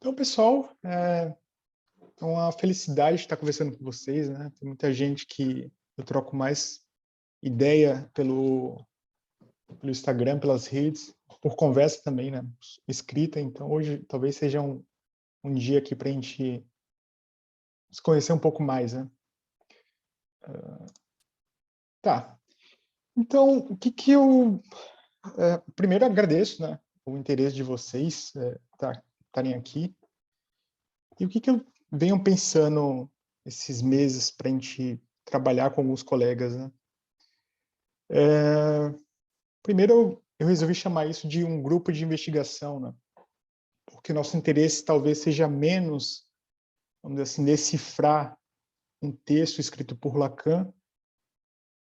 Então, pessoal, é uma felicidade estar conversando com vocês, né? Tem muita gente que eu troco mais ideia pelo Instagram, pelas redes, por conversa também, né? Escrita. Então, hoje talvez seja um dia aqui para a gente se conhecer um pouco mais, né? Tá. Então, o que que eu... primeiro, agradeço, né? O interesse de vocês estarem aqui. E o que que eu venho pensando esses meses para a gente trabalhar com alguns colegas, né? Primeiro, eu resolvi chamar isso de um grupo de investigação, né? Porque nosso interesse talvez seja menos, vamos dizer assim, decifrar um texto escrito por Lacan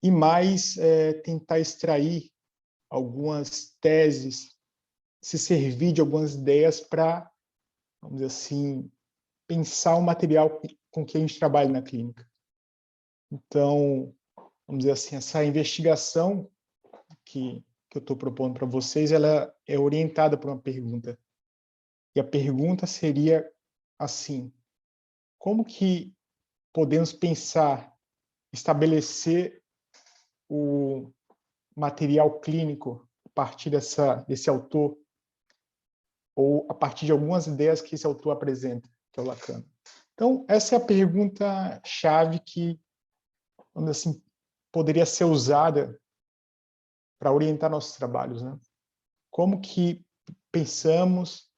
e mais tentar extrair algumas teses, se servir de algumas ideias para, vamos dizer assim, pensar o material com que a gente trabalha na clínica. Então, vamos dizer assim, essa investigação que eu estou propondo para vocês, ela é orientada por uma pergunta. E a pergunta seria assim: como que podemos pensar, estabelecer o material clínico a partir desse autor, ou a partir de algumas ideias que esse autor apresenta, que é o Lacan? Então, essa é a pergunta-chave que, vamos dizer assim, poderia ser usada para orientar nossos trabalhos, né? Como que pensamos,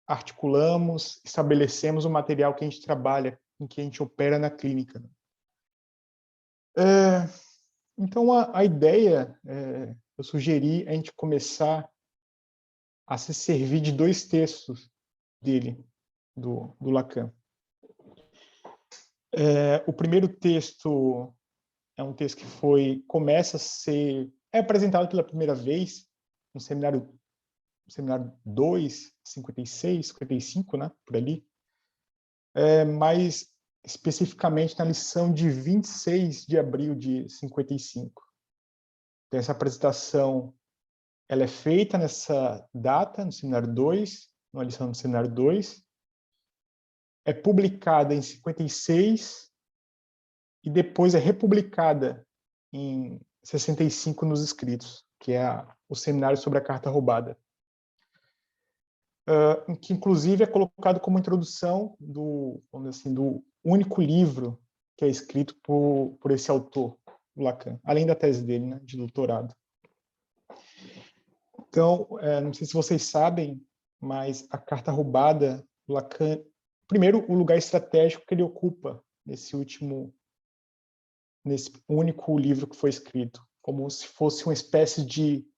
articulamos, estabelecemos o material que a gente trabalha, em que a gente opera na clínica, né? Então, a ideia, eu sugeri a gente começar a se servir de dois textos dele, do Lacan. O primeiro texto é um texto que começa a ser apresentado pela primeira vez no seminário 2, 56, 55, né, por ali, mais especificamente na lição de 26 de abril de 55. Então, essa apresentação ela é feita nessa data, no seminário 2, numa lição do seminário 2, é publicada em 56 e depois é republicada em 65 nos escritos, que é o seminário sobre a carta roubada, que inclusive é colocado como introdução vamos dizer assim, do único livro que é escrito por esse autor, Lacan, além da tese dele, né, de doutorado. Então, não sei se vocês sabem, mas a carta roubada, Lacan, primeiro, o lugar estratégico que ele ocupa nesse único livro que foi escrito, como se fosse uma espécie de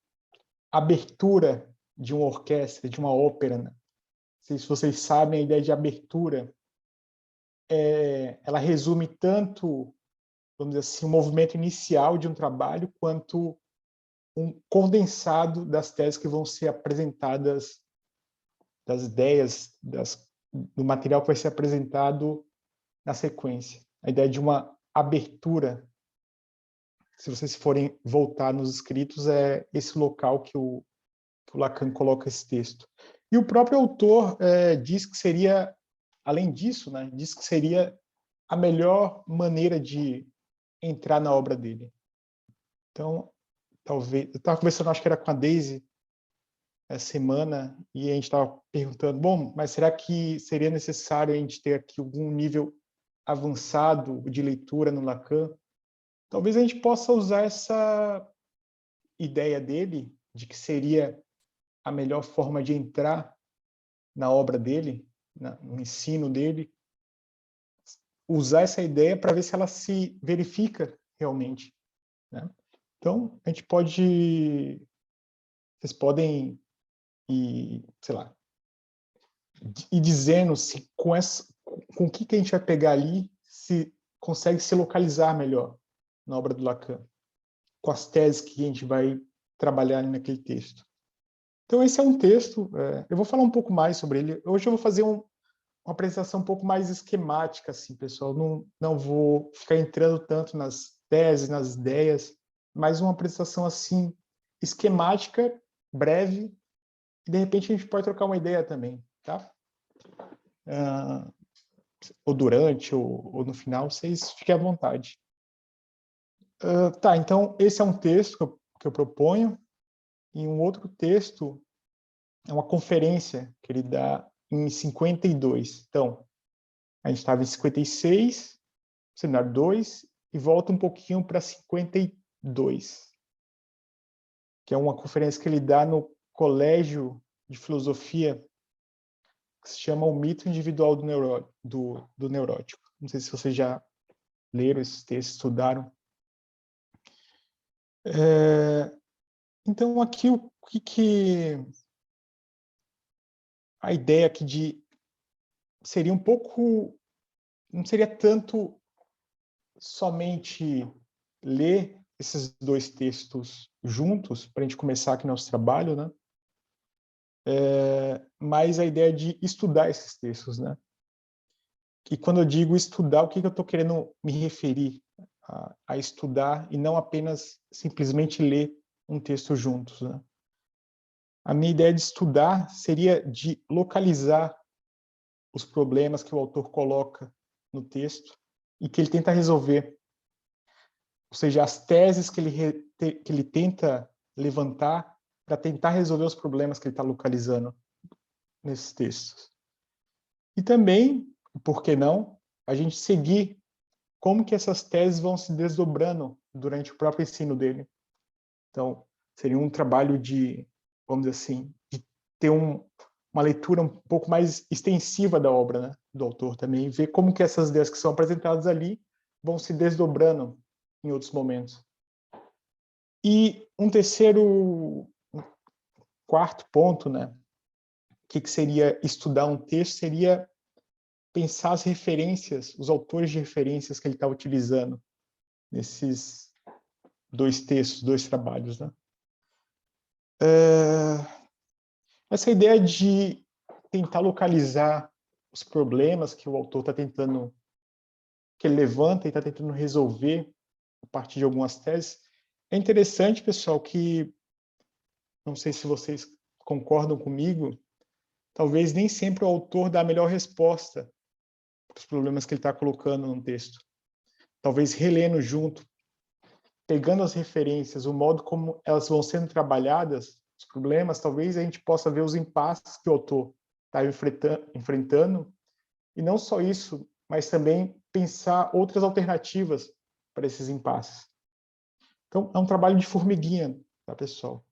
abertura de uma orquestra, de uma ópera, né? Não sei se vocês sabem, a ideia de abertura, ela resume tanto, vamos dizer assim, o movimento inicial de um trabalho, quanto um condensado das teses que vão ser apresentadas, das ideias, do material que vai ser apresentado na sequência. A ideia de uma abertura, se vocês forem voltar nos escritos, é esse local que o Lacan coloca esse texto. E o próprio autor diz que seria, além disso, né, diz que seria a melhor maneira de entrar na obra dele. Então, talvez... Eu estava conversando, acho que era com a Daisy, essa semana, e a gente estava perguntando, bom, mas será que seria necessário a gente ter aqui algum nível avançado de leitura no Lacan? Talvez a gente possa usar essa ideia dele, de que seria a melhor forma de entrar na obra dele, no ensino dele, usar essa ideia para ver se ela se verifica realmente, né? Então, a gente pode... Vocês podem ir, sei lá, e dizendo se com o que a gente vai pegar ali, se consegue se localizar melhor na obra do Lacan, com as teses que a gente vai trabalhar naquele texto. Então, esse é um texto, eu vou falar um pouco mais sobre ele. Hoje eu vou fazer uma apresentação um pouco mais esquemática, assim, pessoal. Não vou ficar entrando tanto nas teses, nas ideias, mas uma apresentação, assim, esquemática, breve, e de repente a gente pode trocar uma ideia também, tá? ou durante, ou no final, vocês fiquem à vontade. Tá, então esse é um texto que eu proponho, e um outro texto é uma conferência que ele dá em 52. Então, a gente estava em 56, seminário 2, e volta um pouquinho para 52, que é uma conferência que ele dá no Colégio de Filosofia, que se chama O Mito Individual do Neurótico. Não sei se vocês já leram esses textos, estudaram. Então, aqui, o que a ideia aqui seria um pouco, não seria tanto somente ler esses dois textos juntos, para a gente começar aqui nosso trabalho, né? Mas a ideia de estudar esses textos, né? E quando eu digo estudar, o que eu estou querendo me referir a estudar e não apenas simplesmente ler um texto juntos, né? A minha ideia de estudar seria de localizar os problemas que o autor coloca no texto e que ele tenta resolver. Ou seja, as teses que ele tenta levantar para tentar resolver os problemas que ele está localizando nesses textos. E também, por que não, a gente seguir como que essas teses vão se desdobrando durante o próprio ensino dele. Então, seria um trabalho de, vamos dizer assim, de ter uma leitura um pouco mais extensiva da obra, né, do autor também, ver como que essas ideias que são apresentadas ali vão se desdobrando em outros momentos. E um quarto ponto, né, que seria estudar um texto, seria pensar as referências, os autores de referências que ele está utilizando nesses dois textos, dois trabalhos, né? Essa ideia de tentar localizar os problemas que o autor está tentando, que ele levanta e está tentando resolver a partir de algumas teses, é interessante, pessoal, que não sei se vocês concordam comigo, talvez nem sempre o autor dá a melhor resposta para os problemas que ele está colocando no texto. Talvez relendo junto, pegando as referências, o modo como elas vão sendo trabalhadas, os problemas, talvez a gente possa ver os impasses que o autor está enfrentando, e não só isso, mas também pensar outras alternativas para esses impasses. Então, é um trabalho de formiguinha, tá, pessoal?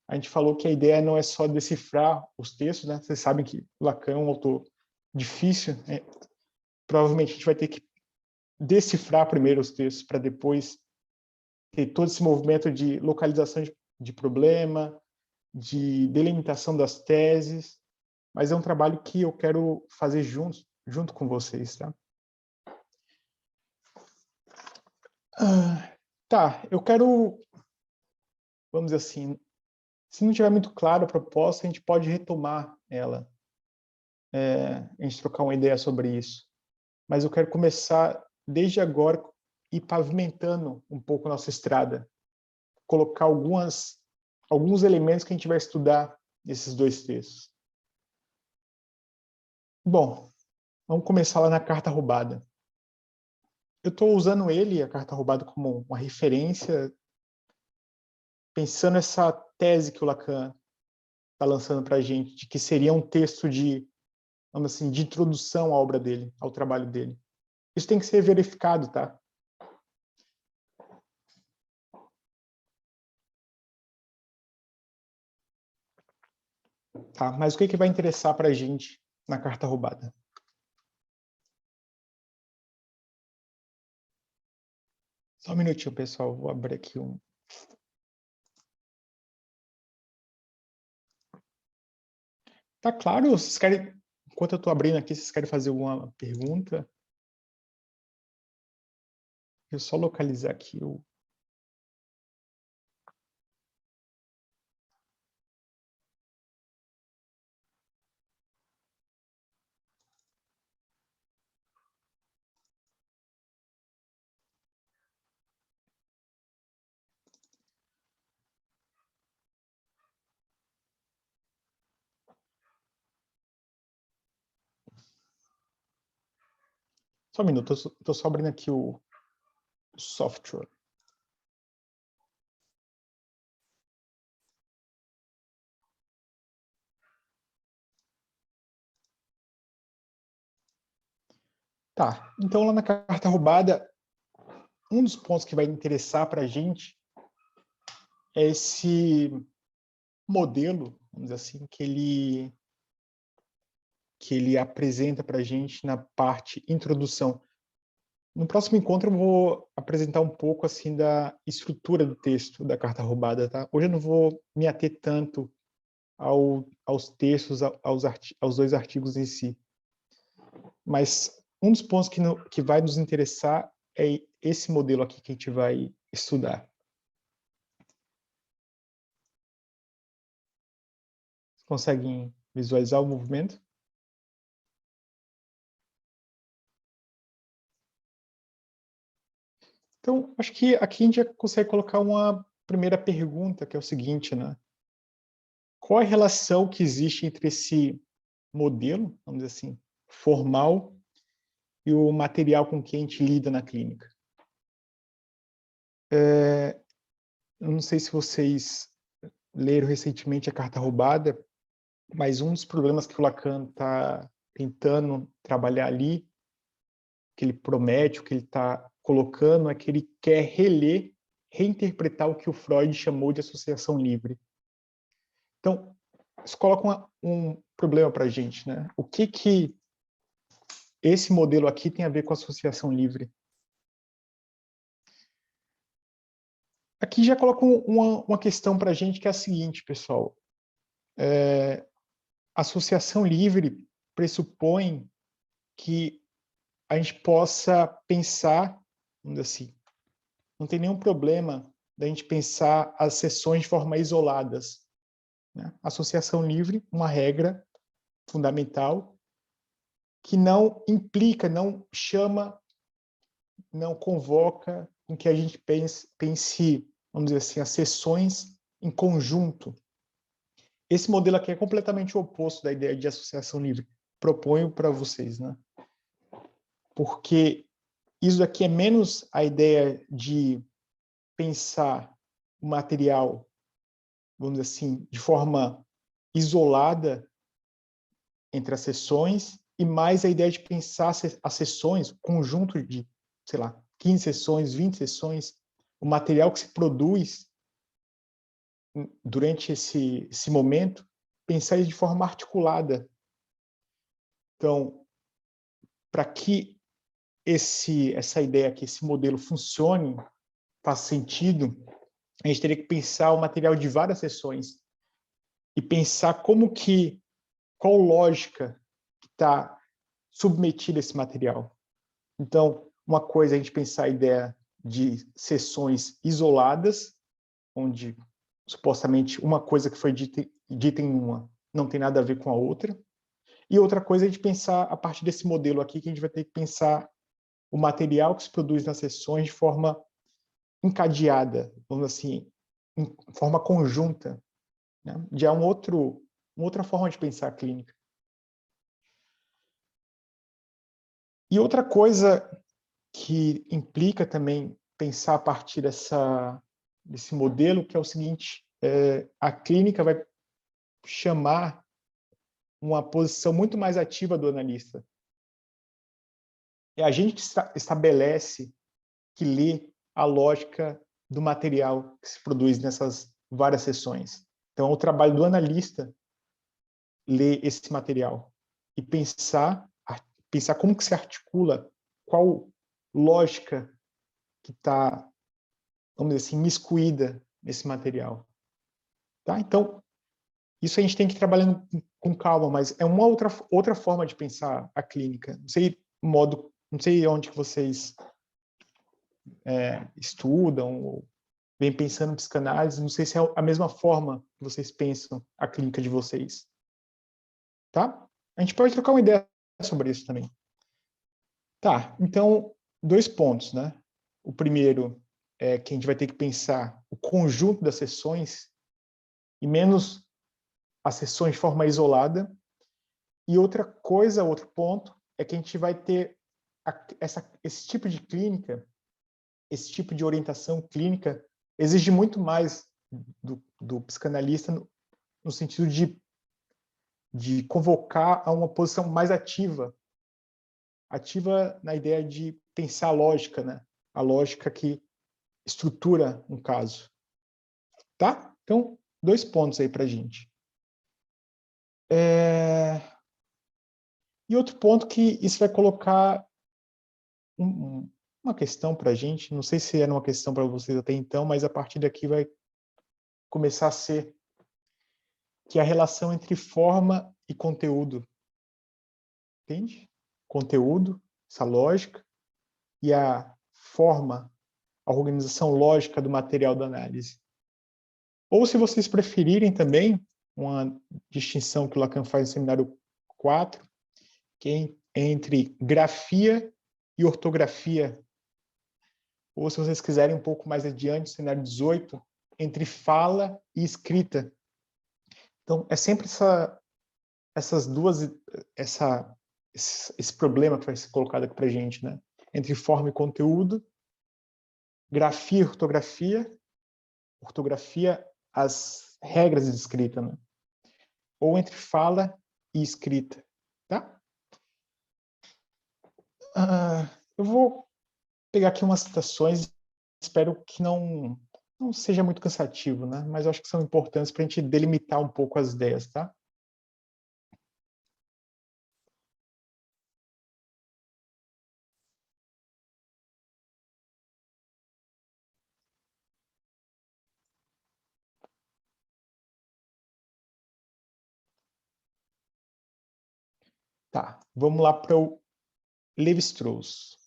A gente falou que a ideia não é só decifrar os textos, né? Vocês sabem que Lacan é um autor difícil, né? Provavelmente a gente vai ter que decifrar primeiro os textos para depois ter todo esse movimento de localização de problema, de delimitação das teses, mas é um trabalho que eu quero fazer junto com vocês, tá? Tá, eu quero, vamos dizer assim, se não tiver muito claro a proposta, a gente pode retomar ela, a gente trocar uma ideia sobre isso. Mas eu quero começar desde agora e pavimentando um pouco a nossa estrada, colocar alguns elementos que a gente vai estudar nesses dois textos. Bom, vamos começar lá na carta roubada. Eu estou usando a carta roubada, como uma referência, pensando essa tese que o Lacan está lançando para a gente, de que seria um texto de, vamos assim, de introdução à obra dele, ao trabalho dele. Isso tem que ser verificado, tá? Tá, mas o que vai interessar para a gente na carta roubada? Só um minutinho, pessoal. Vou abrir aqui um. Tá claro? Vocês querem, enquanto eu estou abrindo aqui, vocês querem fazer alguma pergunta? Eu só localizar aqui o. Só um minuto, estou só abrindo aqui o software. Tá, então lá na carta roubada, um dos pontos que vai interessar para a gente é esse modelo, vamos dizer assim, que ele apresenta para a gente na parte introdução. No próximo encontro eu vou apresentar um pouco assim da estrutura do texto da carta roubada, tá? Hoje eu não vou me ater tanto aos textos, aos dois artigos em si. Mas um dos pontos que vai nos interessar é esse modelo aqui que a gente vai estudar. Vocês conseguem visualizar o movimento? Então, acho que aqui a gente já consegue colocar uma primeira pergunta, que é o seguinte, né? Qual a relação que existe entre esse modelo, vamos dizer assim, formal e o material com que a gente lida na clínica? Eu não sei se vocês leram recentemente a Carta Roubada, mas um dos problemas que o Lacan está tentando trabalhar ali, que ele promete, o que ele está colocando, é que ele quer reler, reinterpretar o que o Freud chamou de associação livre. Então, isso coloca um problema para a gente, né? O que esse modelo aqui tem a ver com associação livre? Aqui já coloca uma questão para a gente que é a seguinte, pessoal. Associação livre pressupõe que a gente possa pensar, vamos dizer assim, não tem nenhum problema da gente pensar as sessões de forma isoladas, né? Associação livre, uma regra fundamental que não implica, não chama, não convoca com que a gente pense, vamos dizer assim, as sessões em conjunto. Esse modelo aqui é completamente o oposto da ideia de associação livre. Proponho para vocês, né? Porque isso daqui é menos a ideia de pensar o material, vamos dizer assim, de forma isolada entre as sessões e mais a ideia de pensar as sessões, conjunto de, sei lá, 15 sessões, 20 sessões, o material que se produz durante esse momento, pensar de forma articulada. Então, para que essa ideia aqui, esse modelo funcione, faça sentido, a gente teria que pensar o material de várias sessões e pensar qual lógica que está submetida a esse material. Então, uma coisa é a gente pensar a ideia de sessões isoladas, onde supostamente uma coisa que foi dita em uma não tem nada a ver com a outra. E outra coisa é a gente pensar, a partir desse modelo aqui, que a gente vai ter que pensar o material que se produz nas sessões de forma encadeada, vamos assim, em forma conjunta, né? Já é uma outra forma de pensar a clínica. E outra coisa que implica também pensar a partir desse modelo, que é o seguinte, a clínica vai chamar uma posição muito mais ativa do analista. É a gente que estabelece, que lê a lógica do material que se produz nessas várias sessões. Então, é o trabalho do analista ler esse material e pensar como que se articula, qual lógica que está, vamos dizer assim, miscuída nesse material. Tá? Então, isso a gente tem que ir trabalhando com calma, mas é uma outra forma de pensar a clínica. Não sei onde que vocês estudam ou vêm pensando em psicanálise, não sei se é a mesma forma que vocês pensam a clínica de vocês. Tá? A gente pode trocar uma ideia sobre isso também. Tá, então, 2 pontos, né? O primeiro é que a gente vai ter que pensar o conjunto das sessões e menos as sessões de forma isolada. E outra coisa, outro ponto, é que a gente vai ter esse tipo de clínica, esse tipo de orientação clínica exige muito mais do psicanalista no sentido de convocar a uma posição mais ativa na ideia de pensar a lógica, né? A lógica que estrutura um caso. Tá? Então, 2 pontos aí para a gente. E outro ponto que isso vai colocar uma questão para a gente, não sei se era uma questão para vocês até então, mas a partir daqui vai começar a ser, que é a relação entre forma e conteúdo. Entende? Conteúdo, essa lógica, e a forma, a organização lógica do material da análise. Ou, se vocês preferirem também, uma distinção que o Lacan faz no seminário 4, que é entre grafia e ortografia. Ou, se vocês quiserem um pouco mais adiante, seminário 18, entre fala e escrita. Então, é sempre essas duas, esse problema que vai ser colocado aqui para a gente, né? Entre forma e conteúdo, grafia e ortografia, as regras de escrita, né? Ou entre fala e escrita, tá? Eu vou pegar aqui umas citações, espero que não seja muito cansativo, né? Mas eu acho que são importantes para a gente delimitar um pouco as ideias, tá? Tá, vamos lá para o Lévi-Strauss.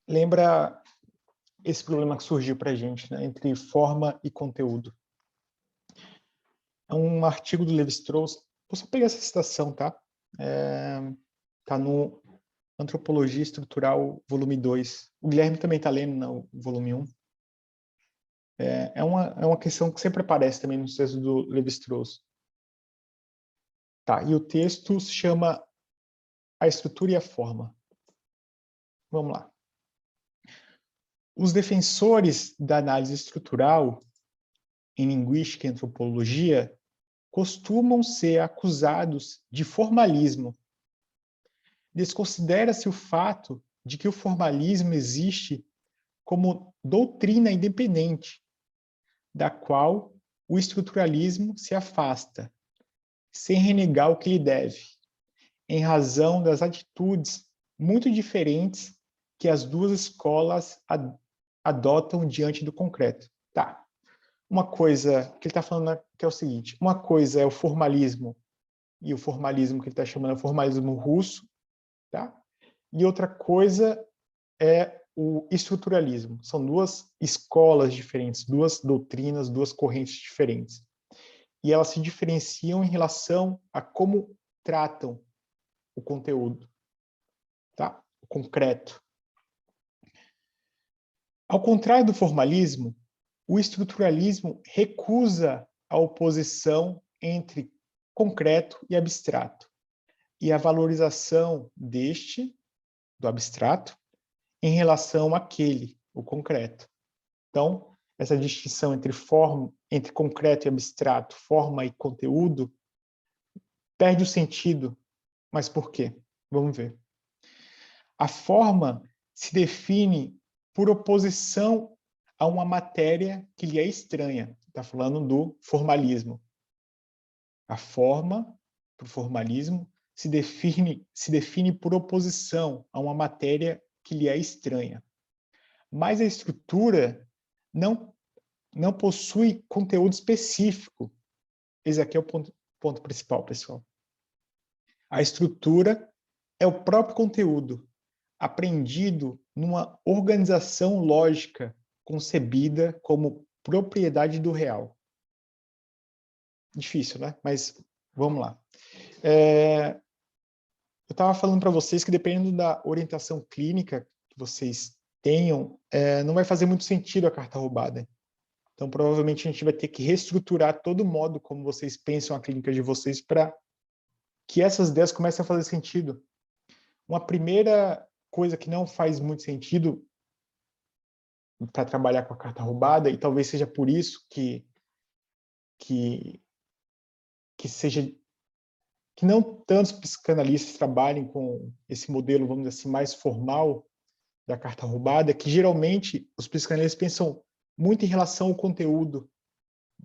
Lembra esse problema que surgiu para a gente, né, entre forma e conteúdo? É um artigo do Lévi-Strauss, vou só pegar essa citação, tá? Tá no Antropologia Estrutural, volume 2. O Guilherme também está lendo no volume 1. É uma questão que sempre aparece também no texto do Lévi-Strauss. Tá, e o texto se chama A Estrutura e a Forma. Vamos lá. Os defensores da análise estrutural em linguística e antropologia costumam ser acusados de formalismo. Desconsidera-se o fato de que o formalismo existe como doutrina independente, da qual o estruturalismo se afasta, sem renegar o que lhe deve, em razão das atitudes muito diferentes que as duas escolas adotam diante do concreto. Tá. Uma coisa que ele está falando que é o seguinte, uma coisa é o formalismo, e o formalismo que ele está chamando é o formalismo russo, tá? E outra coisa é o estruturalismo. São 2 escolas diferentes, 2 doutrinas, 2 correntes diferentes. E elas se diferenciam em relação a como tratam o conteúdo, tá? O concreto. Ao contrário do formalismo, o estruturalismo recusa a oposição entre concreto e abstrato, e a valorização do abstrato, em relação àquele, o concreto. Então, essa distinção entre concreto e abstrato, forma e conteúdo, perde o sentido. Mas por quê? Vamos ver. A forma se define por oposição a uma matéria que lhe é estranha. Está falando do formalismo. A forma, para o formalismo, se define por oposição a uma matéria que lhe é estranha. Mas a estrutura não possui conteúdo específico. Esse aqui é o ponto principal, pessoal. A estrutura é o próprio conteúdo, apreendido numa organização lógica concebida como propriedade do real. Difícil, né? Mas vamos lá. Eu estava falando para vocês que, dependendo da orientação clínica que vocês tenham, não vai fazer muito sentido a carta roubada. Então, provavelmente, a gente vai ter que reestruturar todo o modo como vocês pensam a clínica de vocês para que essas ideias comecem a fazer sentido. Uma primeira coisa que não faz muito sentido para trabalhar com a carta roubada, e talvez seja por isso que seja que não tantos psicanalistas trabalhem com esse modelo, vamos dizer assim, mais formal da carta roubada, é que geralmente os psicanalistas pensam muito em relação ao conteúdo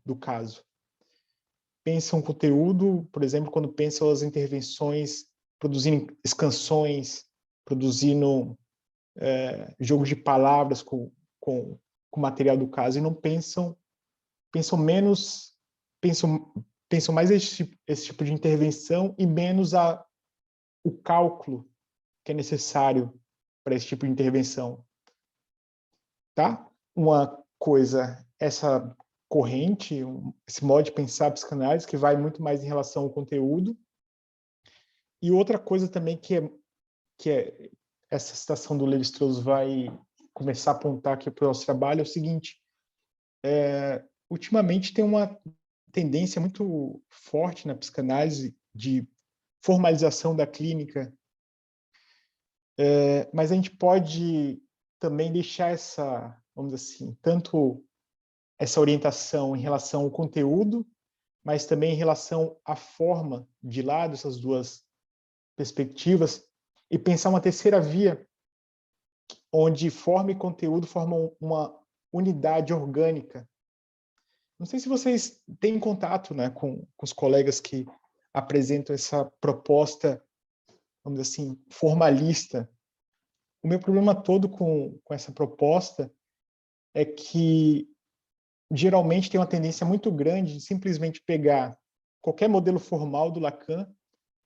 do caso. Pensam conteúdo, por exemplo, quando pensam as intervenções produzindo canções, produzindo jogos de palavras com o material do caso, e não pensam menos, pensam mais esse tipo de intervenção e menos o cálculo que é necessário para esse tipo de intervenção. Tá? Uma coisa, essa corrente, esse modo de pensar a psicanálise, que vai muito mais em relação ao conteúdo. E outra coisa também que é essa citação do Lévi-Strauss vai começar a apontar aqui para o nosso trabalho é o seguinte: ultimamente tem uma tendência muito forte na psicanálise de formalização da clínica, mas a gente pode também deixar essa, vamos dizer assim, tanto essa orientação em relação ao conteúdo, mas também em relação à forma de lado, essas duas perspectivas, e pensar uma terceira via, onde forma e conteúdo formam uma unidade orgânica. Não sei se vocês têm contato, né, com os colegas que apresentam essa proposta, vamos dizer assim, formalista. O meu problema todo com essa proposta é que geralmente tem uma tendência muito grande de simplesmente pegar qualquer modelo formal do Lacan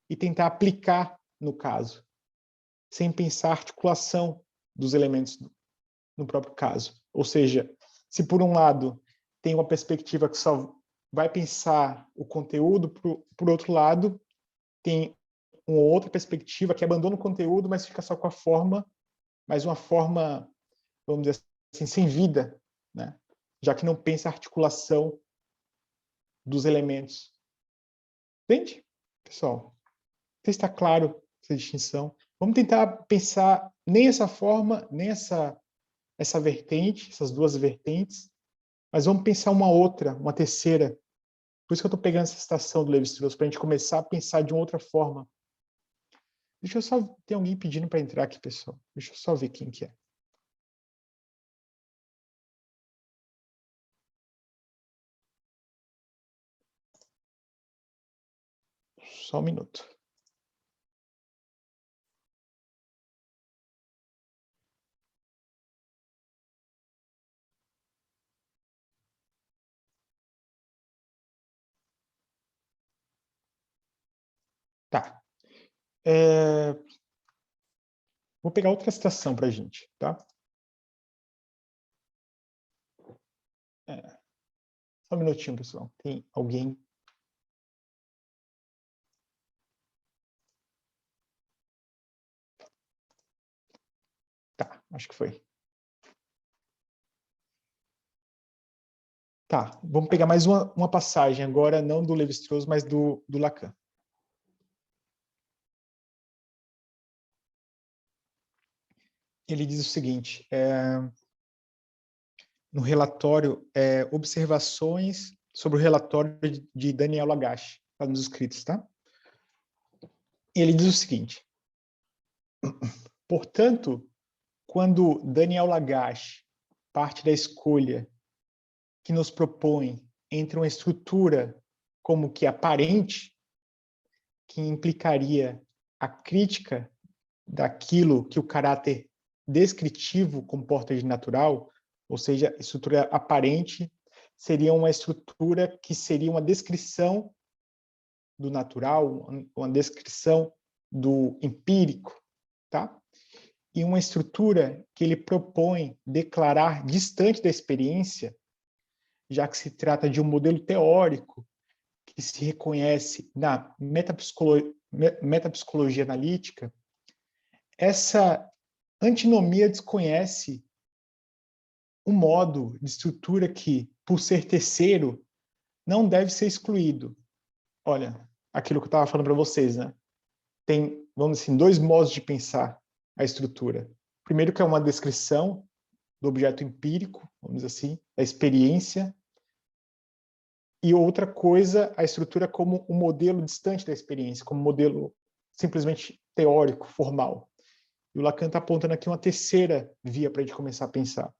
e tentar aplicar no caso, sem pensar a articulação dos elementos no próprio caso. Ou seja, se por um lado tem uma perspectiva que só vai pensar o conteúdo, por outro lado tem uma outra perspectiva que abandona o conteúdo, mas fica só com a forma, mas uma forma, vamos dizer assim, sem vida, né? Já que não pensa a articulação dos elementos. Entende, pessoal? Não sei se está claro essa distinção. Vamos tentar pensar nem essa forma, nem essa vertente, essas duas vertentes, mas vamos pensar uma outra, uma terceira. Por isso que eu estou pegando essa citação do Lévi-Strauss, para a gente começar a pensar de uma outra forma. Deixa eu só... Tem alguém pedindo para entrar aqui, pessoal. Deixa eu só ver quem que é. Só um minuto. Tá. Vou pegar outra citação para a gente, tá? Só um minutinho, pessoal. Tem alguém... Tá, acho que foi. Tá, vamos pegar mais uma passagem, agora não do Lévi-Strauss, mas do Lacan. Ele diz o seguinte, no relatório, observações sobre o relatório de Daniel Lagache, tá nos escritos, tá? Ele diz o seguinte, portanto, quando Daniel Lagache parte da escolha que nos propõe entre uma estrutura como que aparente, que implicaria a crítica daquilo que o caráter descritivo comporta de natural, ou seja, estrutura aparente seria uma estrutura que seria uma descrição do natural, uma descrição do empírico, tá? E uma estrutura que ele propõe declarar distante da experiência, já que se trata de um modelo teórico que se reconhece na metapsicologia analítica, essa antinomia desconhece um modo de estrutura que, por ser terceiro, não deve ser excluído. Olha, aquilo que eu estava falando para vocês, né? Tem, vamos dizer assim, dois modos de pensar a estrutura. Primeiro, que é uma descrição do objeto empírico, vamos dizer assim, da experiência, e outra coisa, a estrutura como um modelo distante da experiência, como um modelo simplesmente teórico, formal. E o Lacan está apontando aqui uma terceira via para a gente começar a pensar.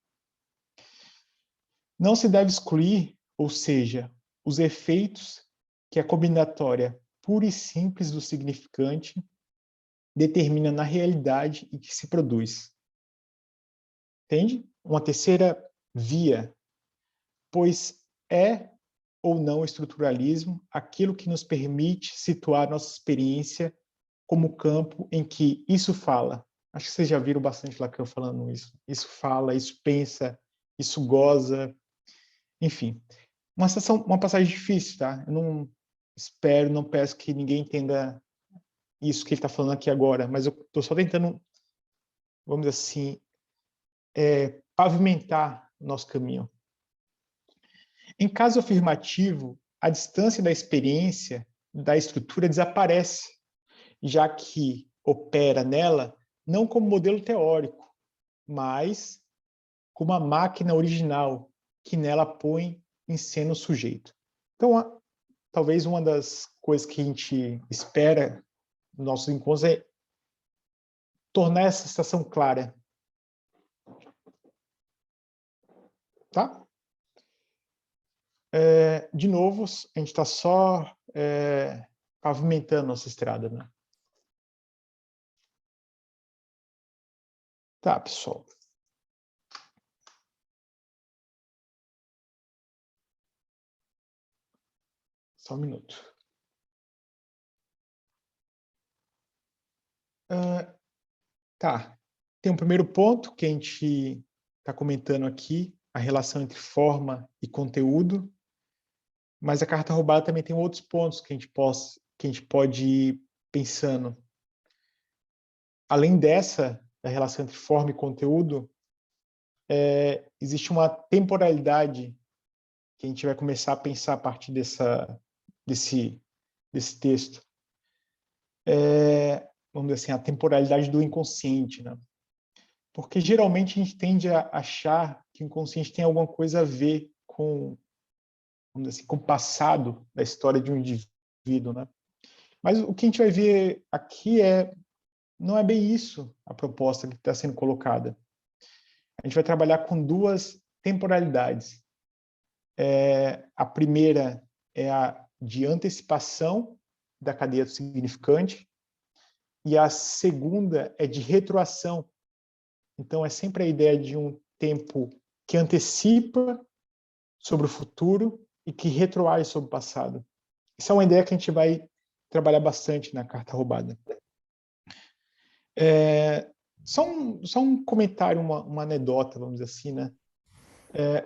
Não se deve excluir, ou seja, os efeitos que a combinatória pura e simples do significante determina na realidade e que se produz. Entende? Uma terceira via, pois é ou não o estruturalismo aquilo que nos permite situar nossa experiência como campo em que isso fala. Acho que vocês já viram bastante Lacan falando isso. Isso fala, isso pensa, isso goza, enfim. Uma passagem difícil, tá? Eu não espero, não peço que ninguém entenda isso que ele está falando aqui agora, mas eu estou só tentando, vamos dizer assim, pavimentar o nosso caminho. Em caso afirmativo, a distância da experiência, da estrutura, desaparece, já que opera nela não como modelo teórico, mas como a máquina original que nela põe em cena o sujeito. Então, talvez uma das coisas que a gente espera nos nossos encontros é tornar essa situação clara. Tá? De novo, a gente está só pavimentando nossa estrada, né? Tá, pessoal. Só um minuto. Tá. Tem um primeiro ponto que a gente está comentando aqui, a relação entre forma e conteúdo, mas a carta roubada também tem outros pontos que a gente pode ir pensando. Além dessa, da relação entre forma e conteúdo, existe uma temporalidade que a gente vai começar a pensar a partir desse texto. Vamos dizer assim, a temporalidade do inconsciente, né? Porque geralmente a gente tende a achar que o inconsciente tem alguma coisa a ver com, vamos dizer assim, com o passado da história de um indivíduo, né? Mas o que a gente vai ver aqui não é bem isso a proposta que está sendo colocada. A gente vai trabalhar com duas temporalidades. A primeira é a de antecipação da cadeia do significante e a segunda é de retroação. Então, é sempre a ideia de um tempo que antecipa sobre o futuro e que retroage sobre o passado. Isso é uma ideia que a gente vai trabalhar bastante na carta roubada. Só um comentário, uma anedota, vamos dizer assim, né?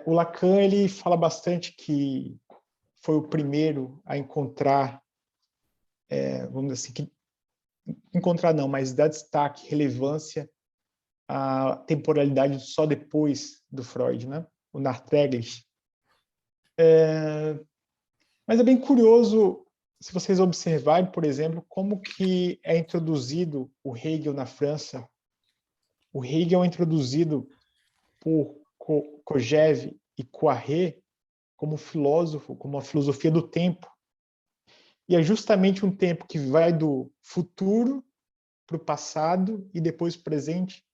O Lacan, ele fala bastante que foi o primeiro a encontrar, vamos dizer assim, encontrar não, mas dar destaque, relevância à temporalidade só depois do Freud, né? O Nachträglich. Mas é bem curioso, se vocês observarem, por exemplo, como que é introduzido o Hegel na França. O Hegel é introduzido por Kojève e Poiré como filósofo, como a filosofia do tempo. E é justamente um tempo que vai do futuro para o passado e depois para o presente.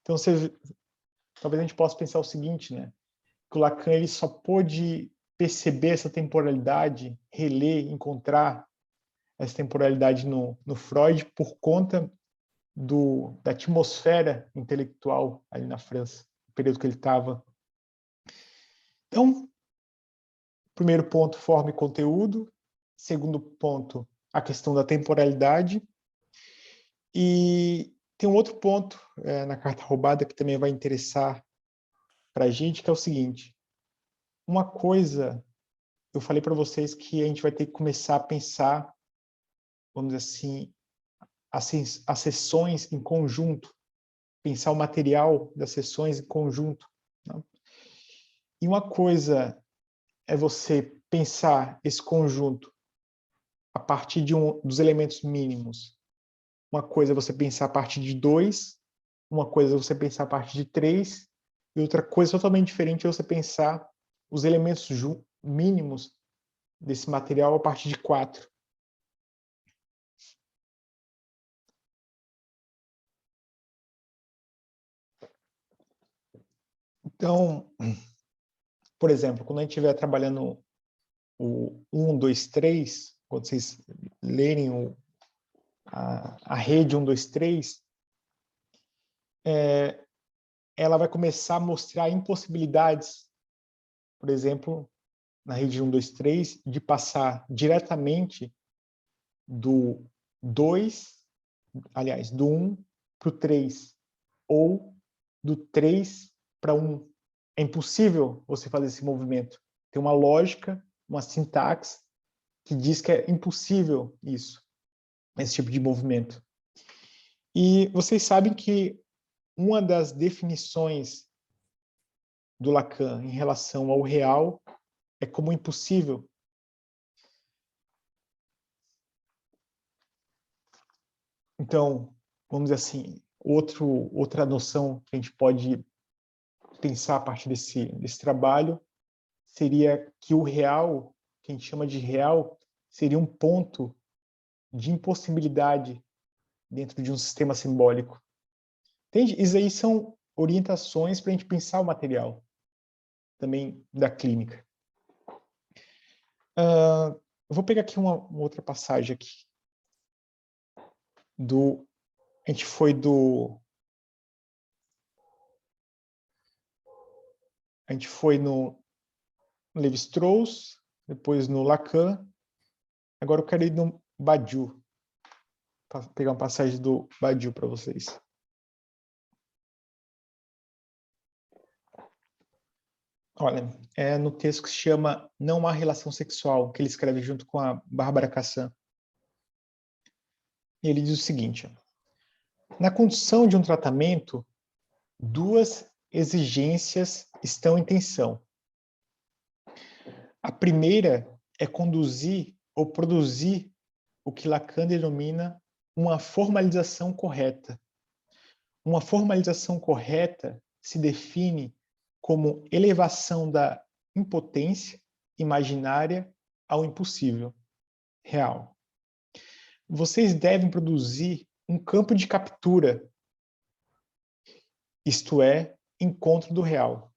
Então, talvez a gente possa pensar o seguinte, né? Que o Lacan ele só pôde perceber essa temporalidade, reler, encontrar essa temporalidade no Freud por conta da atmosfera intelectual ali na França, no período que ele estava. Então, primeiro ponto, forma e conteúdo. Segundo ponto, a questão da temporalidade. E tem um outro ponto na carta roubada que também vai interessar para a gente, que é o seguinte. Uma coisa, eu falei para vocês que a gente vai ter que começar a pensar, vamos dizer assim, as sessões em conjunto, pensar o material das sessões em conjunto. Né? E uma coisa é você pensar esse conjunto a partir dos elementos mínimos. Uma coisa é você pensar a partir de 2, uma coisa é você pensar a partir de 3, e outra coisa totalmente diferente é você pensar os elementos mínimos desse material a partir de 4. Então, por exemplo, quando a gente estiver trabalhando o 1, 2, 3, quando vocês lerem a rede 1, 2, 3, ela vai começar a mostrar impossibilidades, por exemplo, na rede 1, 2, 3, de passar diretamente do 2, aliás, do 1 para o 3, ou do 3 para 1. É impossível você fazer esse movimento. Tem uma lógica, uma sintaxe, que diz que é impossível isso, esse tipo de movimento. E vocês sabem que uma das definições do Lacan em relação ao real é como impossível. Então, vamos dizer assim, outra noção que a gente pode pensar a partir desse trabalho seria que o real, que a gente chama de real, seria um ponto de impossibilidade dentro de um sistema simbólico. Entende? Isso aí são orientações para a gente pensar o material, também da clínica. Eu vou pegar aqui uma outra passagem aqui. A gente foi no Lévi-Strauss, depois no Lacan. Agora eu quero ir no Badiou, para pegar uma passagem do Badiou para vocês. Olha, é no texto que se chama Não Há Relação Sexual, que ele escreve junto com a Bárbara Cassan. E ele diz o seguinte: na condução de um tratamento, duas exigências estão em tensão. A primeira é conduzir ou produzir o que Lacan denomina uma formalização correta. Uma formalização correta se define como elevação da impotência imaginária ao impossível real. Vocês devem produzir um campo de captura, isto é, encontro do real.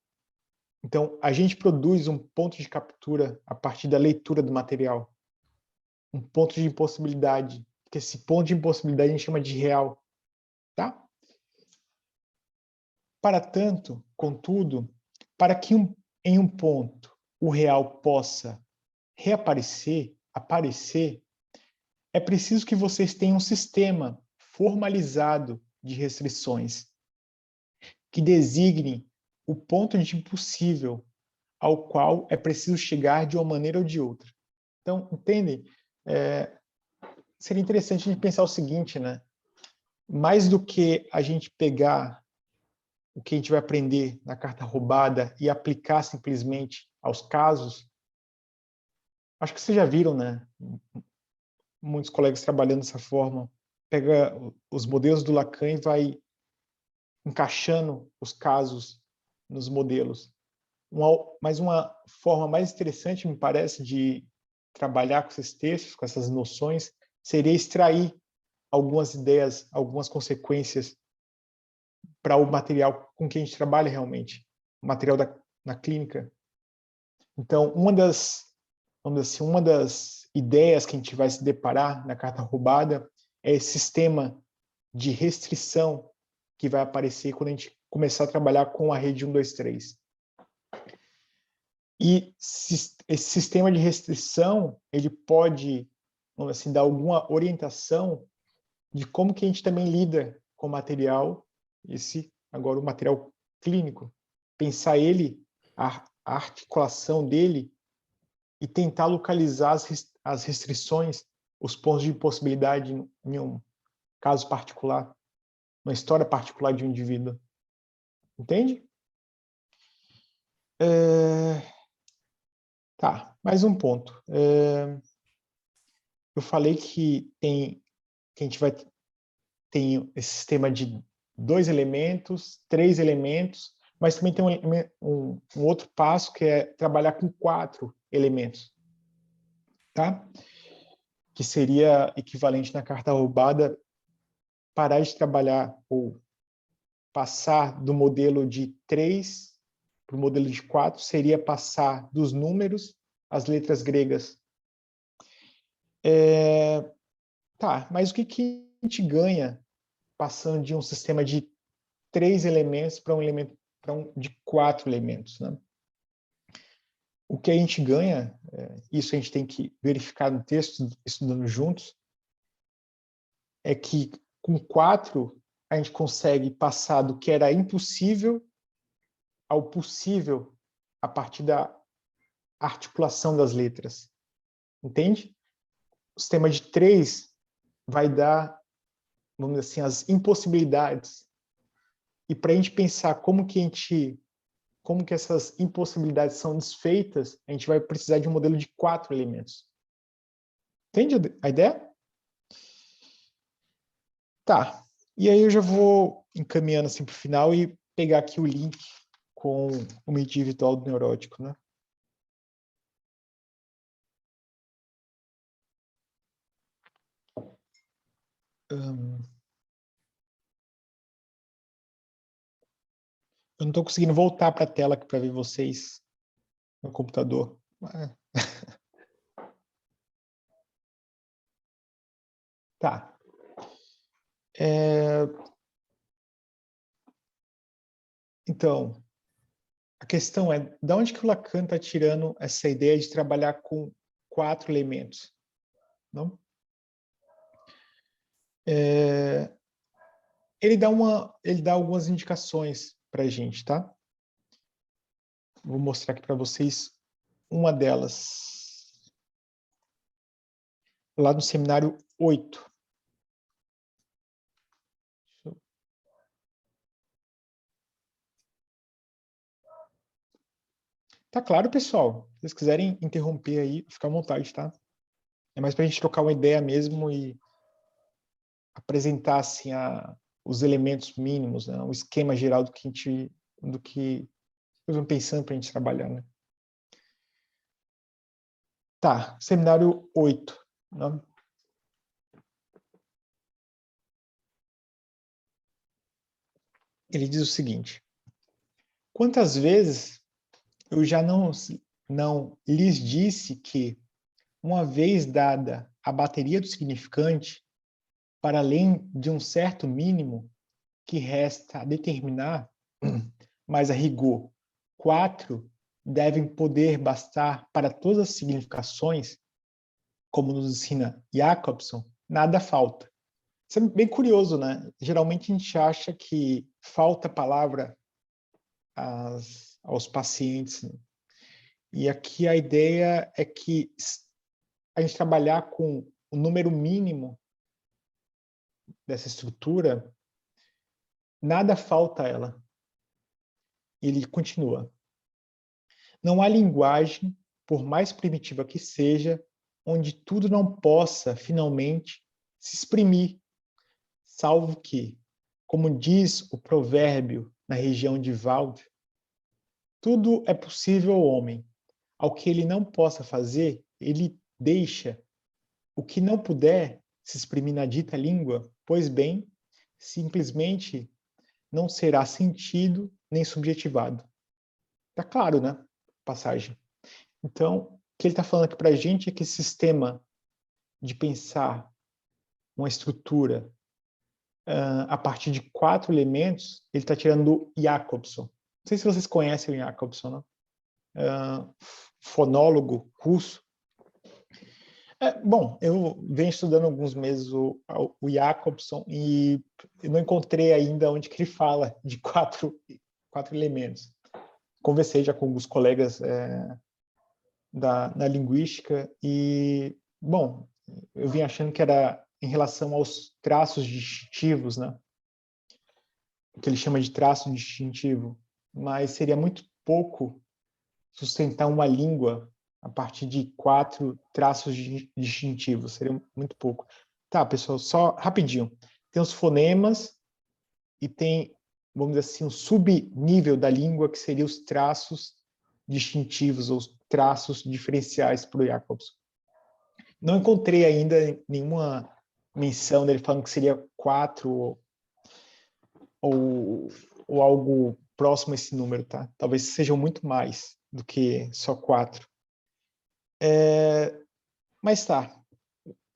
Então, a gente produz um ponto de captura a partir da leitura do material. Um ponto de impossibilidade, porque esse ponto de impossibilidade a gente chama de real. Tá? Para tanto, contudo, para que em um ponto o real possa reaparecer, aparecer, é preciso que vocês tenham um sistema formalizado de restrições que designe o ponto de impossível ao qual é preciso chegar de uma maneira ou de outra. Então, entendem? Seria interessante a gente pensar o seguinte, né? Mais do que a gente pegar o que a gente vai aprender na carta roubada e aplicar simplesmente aos casos, acho que vocês já viram, né? Muitos colegas trabalhando dessa forma, pega os modelos do Lacan e vai encaixando os casos nos modelos. Mas uma forma mais interessante, me parece, de trabalhar com esses textos, com essas noções, seria extrair algumas ideias, algumas consequências para o material com que a gente trabalha realmente, o material na clínica. Então, uma das ideias que a gente vai se deparar na carta roubada é esse sistema de restrição que vai aparecer quando a gente começar a trabalhar com a rede 1, 2, 3. E esse sistema de restrição, ele pode, vamos assim, dar alguma orientação de como que a gente também lida com o material, agora o material clínico, pensar ele, a articulação dele e tentar localizar as restrições, os pontos de impossibilidade em um caso particular, uma história particular de um indivíduo. Entende? Tá, mais um ponto. Eu falei que a gente vai tem esse sistema de 2 elementos, 3 elementos, mas também tem um outro passo que é trabalhar com 4 elementos, tá? Que seria equivalente na carta roubada parar de trabalhar ou passar do modelo de 3 para o modelo de 4, seria passar dos números às letras gregas. Tá, mas o que a gente ganha passando de um sistema de 3 elementos para um elemento de 4 elementos, né? O que a gente ganha, isso a gente tem que verificar no texto, estudando juntos, é que com 4 a gente consegue passar do que era impossível ao possível a partir da articulação das letras. Entende? O sistema de 3 vai dar, vamos dizer assim, as impossibilidades. E para a gente pensar como que essas impossibilidades são desfeitas, a gente vai precisar de um modelo de 4 elementos. Entende a ideia? Tá. E aí eu já vou encaminhando assim para o final e pegar aqui o link com o medir virtual do neurótico, né? Eu não estou conseguindo voltar para a tela para ver vocês no computador. Tá. Então, a questão é, de onde que o Lacan está tirando essa ideia de trabalhar com 4 elementos? Não? Ele dá algumas indicações para a gente, tá? Vou mostrar aqui para vocês uma delas. Lá no seminário 8. Tá claro, pessoal? Se vocês quiserem interromper aí, fica à vontade, tá? É mais para a gente trocar uma ideia mesmo e apresentar assim, os elementos mínimos, né? O esquema geral do que eu venho pensando para a gente trabalhar, né? Tá, seminário 8. Né? Ele diz o seguinte: quantas vezes eu já não lhes disse que, uma vez dada a bateria do significante, para além de um certo mínimo que resta a determinar, mas a rigor, 4 devem poder bastar para todas as significações, como nos ensina Jacobson, nada falta. Isso é bem curioso, né? Geralmente a gente acha que falta palavra aos pacientes, né? E aqui a ideia é que a gente trabalhar com o número mínimo dessa estrutura, nada falta a ela. Ele continua. Não há linguagem, por mais primitiva que seja, onde tudo não possa, finalmente, se exprimir, salvo que, como diz o provérbio na região de Valde, tudo é possível ao homem. Ao que ele não possa fazer, ele deixa. O que não puder se exprimir na dita língua, pois bem, simplesmente não será sentido nem subjetivado. Tá claro, né? Passagem. Então, o que ele está falando aqui para a gente é que esse sistema de pensar uma estrutura a partir de 4 elementos, ele está tirando do Jacobson. Não sei se vocês conhecem o Jacobson, né? Fonólogo russo. Bom, eu venho estudando há alguns meses o Jacobson e eu não encontrei ainda onde que ele fala de quatro elementos. Conversei já com alguns colegas na linguística e, bom, eu vim achando que era em relação aos traços distintivos, né? O que ele chama de traço distintivo, mas seria muito pouco sustentar uma língua a partir de 4 traços distintivos. Seria muito pouco. Tá, pessoal, só rapidinho. Tem os fonemas e tem, vamos dizer assim, um subnível da língua, que seriam os traços distintivos, ou os traços diferenciais para o Jacobson. Não encontrei ainda nenhuma menção dele falando que seria 4 ou algo próximo a esse número, tá? Talvez sejam muito mais do que só 4. Mas tá,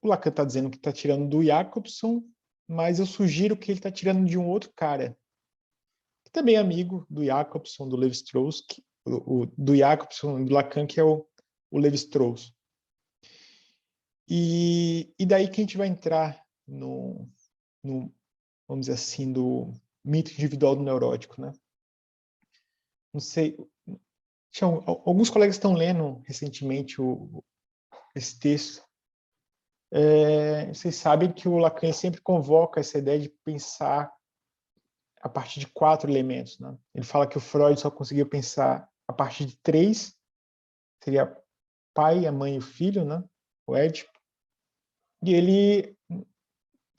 o Lacan está dizendo que está tirando do Jacobson, mas eu sugiro que ele está tirando de um outro cara, que também é amigo do Jacobson, do Levi-Strauss, do Jacobson e do Lacan, que é o Levi-Strauss. E daí que a gente vai entrar no, vamos dizer assim, do mito individual do neurótico, né? Não sei, alguns colegas estão lendo recentemente esse texto. Vocês sabem que o Lacan sempre convoca essa ideia de pensar a partir de 4 elementos, né? Ele fala que o Freud só conseguiu pensar a partir de 3, seria pai, a mãe e o filho, né? O Édipo. E ele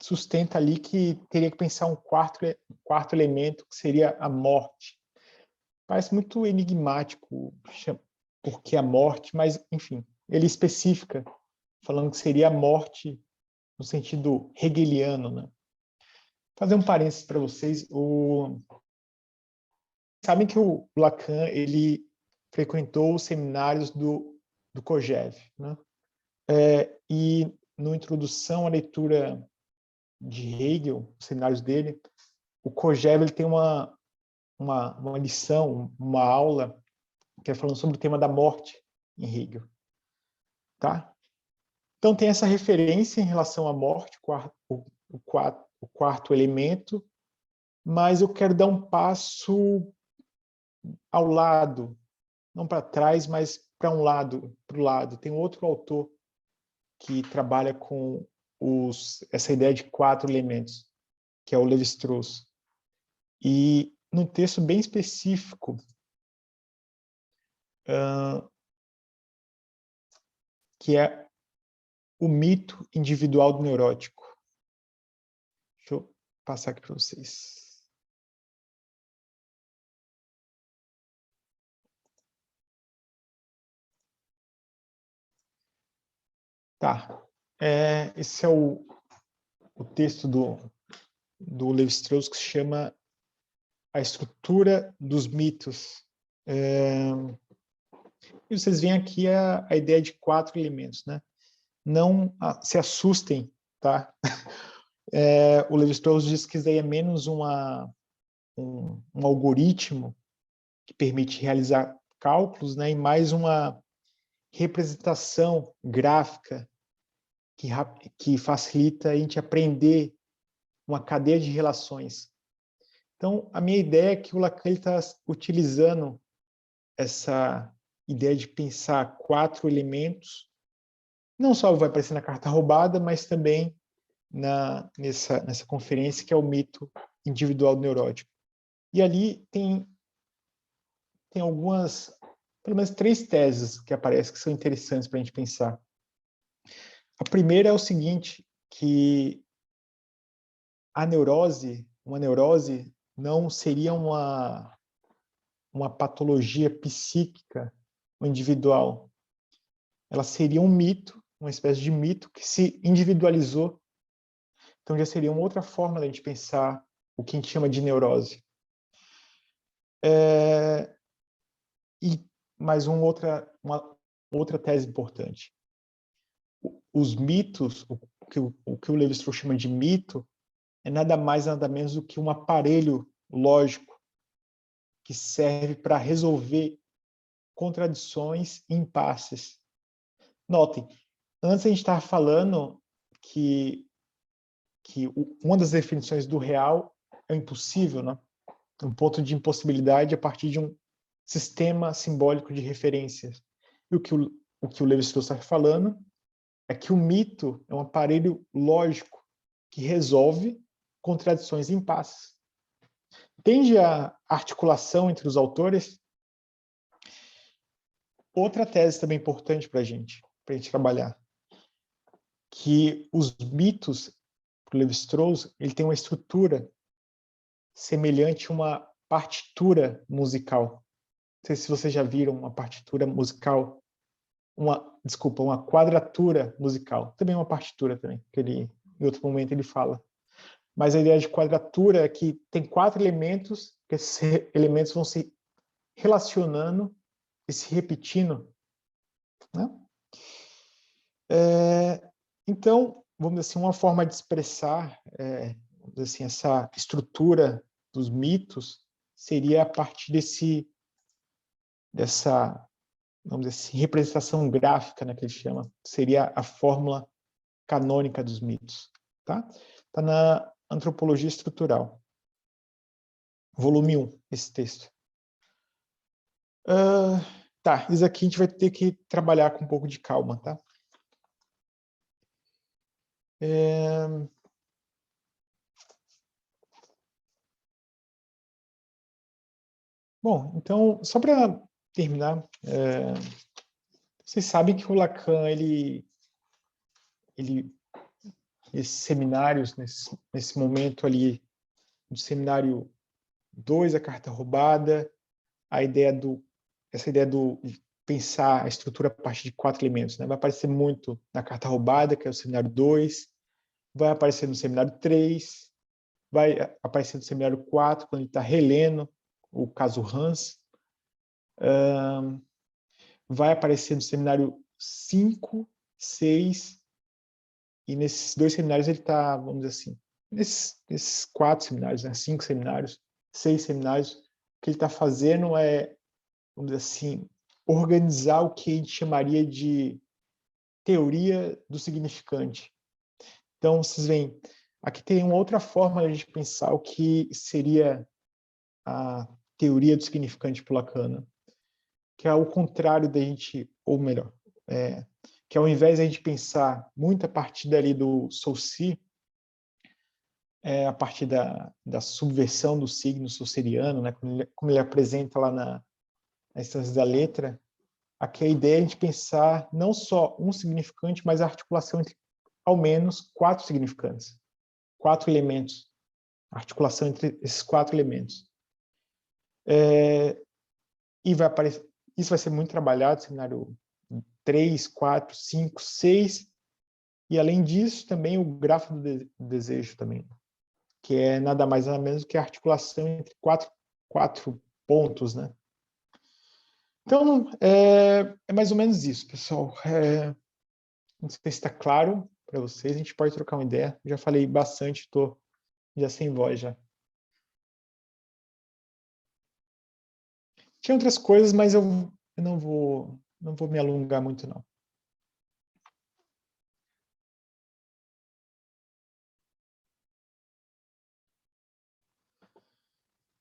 sustenta ali que teria que pensar um quarto elemento, que seria a morte. Parece muito enigmático por que a morte, mas, enfim, ele especifica, falando que seria a morte no sentido hegeliano, né? Fazer um parênteses para vocês. Sabem que o Lacan ele frequentou os seminários do Kojève, né? E no Introdução à Leitura de Hegel, os seminários dele, o Kojève ele tem uma lição, uma aula que é falando sobre o tema da morte em Hegel, tá? Então tem essa referência em relação à morte, o quarto elemento, mas eu quero dar um passo ao lado, não para trás, mas para um lado, para o lado. Tem outro autor que trabalha com essa ideia de 4 elementos, que é o Levi-Strauss. E num texto bem específico, que é o mito individual do neurótico. Deixa eu passar aqui para vocês. Tá. Esse é o texto do Levi-Strauss, que se chama A Estrutura dos Mitos. E vocês veem aqui a ideia de 4 elementos, né? Não se assustem, tá? O Levi-Strauss diz que isso daí é menos um algoritmo que permite realizar cálculos, né? E mais uma representação gráfica que facilita a gente aprender uma cadeia de relações. Então, a minha ideia é que o Lacan está utilizando essa ideia de pensar 4 elementos, não só vai aparecer na Carta Roubada, mas também nessa conferência, que é o mito individual do neurótico. E ali tem algumas, pelo menos 3 teses que aparecem que são interessantes para a gente pensar. A primeira é o seguinte, que uma neurose não seria uma patologia psíquica ou individual. Ela seria um mito, uma espécie de mito que se individualizou. Então já seria uma outra forma de a gente pensar o que a gente chama de neurose. E mais uma outra tese importante. Os mitos, o que o Levi-Strauss chama de mito, é nada mais, nada menos do que um aparelho lógico que serve para resolver contradições e impasses. Notem, antes a gente estava falando que uma das definições do real é o impossível, né? Um ponto de impossibilidade a partir de um sistema simbólico de referências. E o que o Levi-Strauss está falando é que o mito é um aparelho lógico que resolve contradições e impasses. Entende a articulação entre os autores? outra tese também importante para a gente trabalhar, que os mitos, para o Lévi-Strauss, ele tem uma estrutura semelhante a uma partitura musical. Não sei se vocês já viram uma partitura musical, uma quadratura musical. Também é uma partitura também, que ele, em outro momento ele fala. Mas a ideia de quadratura é que tem 4 elementos, que esses elementos vão se relacionando e se repetindo, né? Então, vamos dizer assim, uma forma de expressar vamos dizer assim, essa estrutura dos mitos seria a partir dessa, vamos dizer assim, representação gráfica, né, que ele chama, seria a fórmula canônica dos mitos. Tá? Tá na Antropologia Estrutural, volume 1, esse texto. Tá, isso aqui a gente vai ter que trabalhar com um pouco de calma, tá? Bom, então, só para terminar, vocês sabem que o Lacan, esses seminários, nesse momento ali, do seminário 2, a carta roubada, essa ideia do pensar a estrutura a partir de 4 elementos, né? Vai aparecer muito na carta roubada, que é o seminário 2, vai aparecer no seminário 3, vai aparecer no seminário 4, quando ele está relendo o caso Hans, vai aparecer no seminário 5, 6, e nesses 2 seminários ele está, vamos dizer assim, nesses 4 seminários, né? 5 seminários, 6 seminários, o que ele está fazendo é, vamos dizer assim, organizar o que a gente chamaria de teoria do significante. Então, vocês veem, aqui tem uma outra forma de a gente pensar o que seria a teoria do significante por Lacan, que é o contrário da gente, ou melhor, que ao invés de a gente pensar muito a partir dali do Saussure, a partir da subversão do signo saussuriano, né, como ele apresenta lá na instância da letra, aqui a ideia é a gente pensar não só um significante, mas a articulação entre ao menos 4 significantes, 4 elementos, a articulação entre esses 4 elementos. E vai aparecer, isso vai ser muito trabalhado, seminário 3, 4, 5, 6, e além disso também o grafo do desejo também, que é nada mais nada menos que a articulação entre quatro pontos, né? Então, é mais ou menos isso, pessoal. Não sei se está claro para vocês, a gente pode trocar uma ideia. Já falei bastante, estou já sem voz já. Tinha outras coisas, mas eu não vou me alongar muito, não.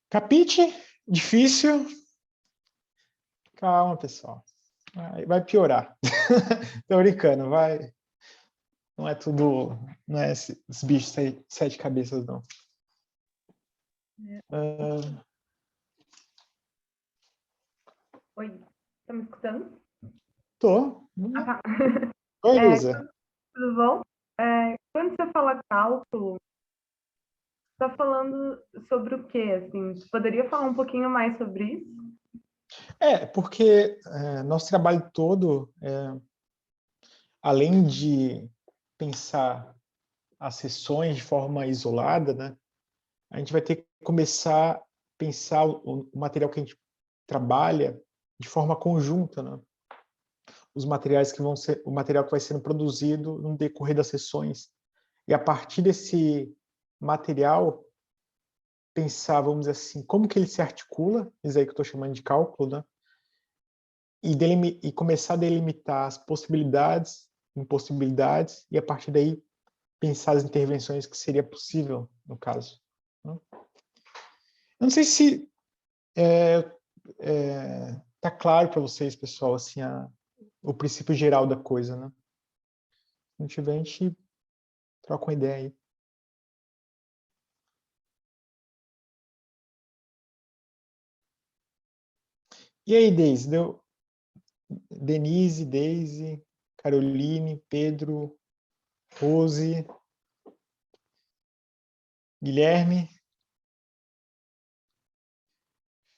Capite? Difícil? Calma, pessoal. Vai piorar. Tô brincando, vai. Não é tudo. Não é esses bichos 7 cabeças, não. Oi, tá me escutando? Tô. Ah, tá. Oi, Luísa. Tudo bom? Quando você fala cálculo, tá falando sobre o quê? Assim, você poderia falar um pouquinho mais sobre isso? Porque nosso trabalho todo, além de pensar as sessões de forma isolada, né, a gente vai ter que começar a pensar o material que a gente trabalha de forma conjunta, né? Os materiais que vão ser, o material que vai sendo produzido no decorrer das sessões. E a partir desse material, pensar, vamos dizer assim, como que ele se articula, isso aí que eu estou chamando de cálculo, né? E começar a delimitar as possibilidades, impossibilidades, e a partir daí pensar as intervenções que seria possível no caso. Né? Eu não sei se tá claro para vocês, pessoal, assim, o princípio geral da coisa, né? Se não tiver, a gente troca uma ideia aí. E aí, Deise, Denise, Deise, Caroline, Pedro, Rose, Guilherme,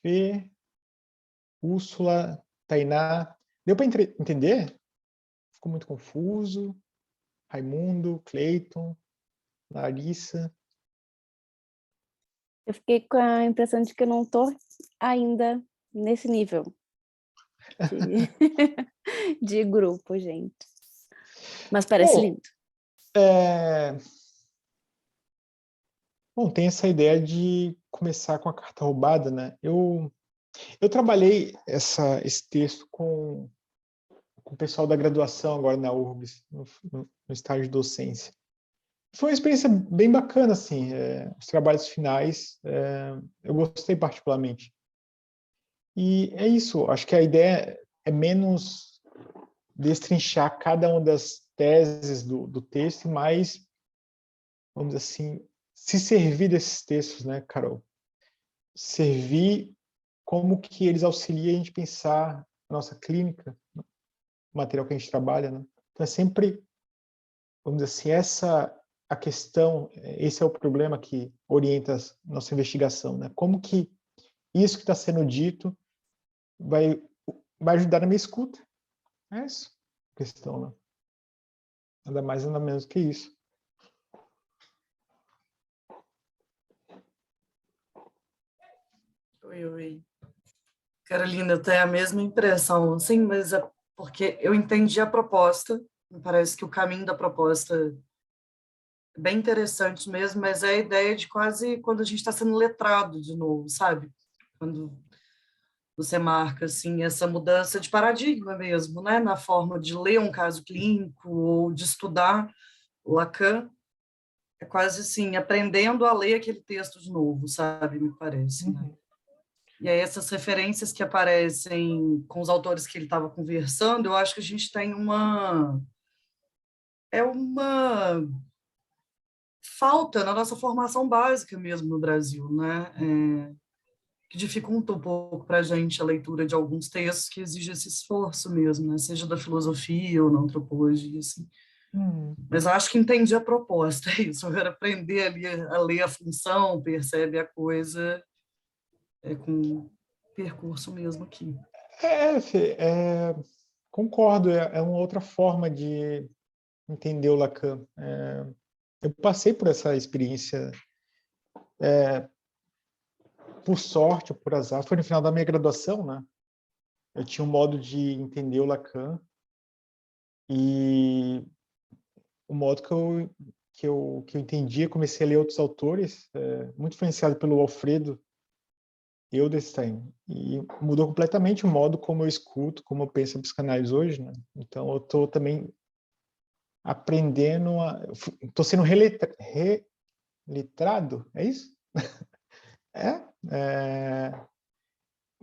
Fê, Úrsula, Tainá. Deu para entender? Ficou muito confuso. Raimundo, Cleiton, Larissa. Eu fiquei com a impressão de que eu não estou ainda nesse nível de grupo, gente. Mas parece lindo. Bom, tem essa ideia de começar com a carta roubada, né? Eu trabalhei esse texto com o pessoal da graduação agora na URGS, no estágio de docência. Foi uma experiência bem bacana, assim, os trabalhos finais, eu gostei particularmente. E é isso, acho que a ideia é menos destrinchar cada uma das teses do texto, e mais, vamos dizer assim, se servir desses textos, né, Carol? Servir como que eles auxiliam a gente pensar a nossa clínica, o material que a gente trabalha, né? Então é sempre, vamos dizer assim, a questão, esse é o problema que orienta a nossa investigação, né? Como que isso que está sendo dito vai ajudar na minha escuta? É isso a questão, né? Nada mais, nada menos que isso. Oi. Carolina, eu tenho a mesma impressão, sim, mas é porque eu entendi a proposta, me parece que o caminho da proposta é bem interessante mesmo, mas é a ideia de quase quando a gente está sendo letrado de novo, sabe? Quando você marca, assim, essa mudança de paradigma mesmo, né? Na forma de ler um caso clínico ou de estudar Lacan, é quase assim, aprendendo a ler aquele texto de novo, sabe? Me parece, né? E aí essas referências que aparecem com os autores que ele estava conversando, eu acho que a gente tem uma falta na nossa formação básica mesmo no Brasil, né? Que dificulta um pouco para a gente a leitura de alguns textos que exigem esse esforço mesmo, né? Seja da filosofia ou na antropologia, assim. Mas eu acho que entendi a proposta, é isso. Eu quero aprender a ler a função, percebe a coisa com percurso mesmo aqui. Fê, concordo, é uma outra forma de entender o Lacan. Eu passei por essa experiência, por sorte ou por azar, foi no final da minha graduação, né? Eu tinha um modo de entender o Lacan e o modo que eu entendia, comecei a ler outros autores, muito influenciado pelo Alfredo Edelstein, e mudou completamente o modo como eu escuto, como eu penso a psicanálise hoje, né? Então eu estou também aprendendo, estou sendo relitrado, é isso?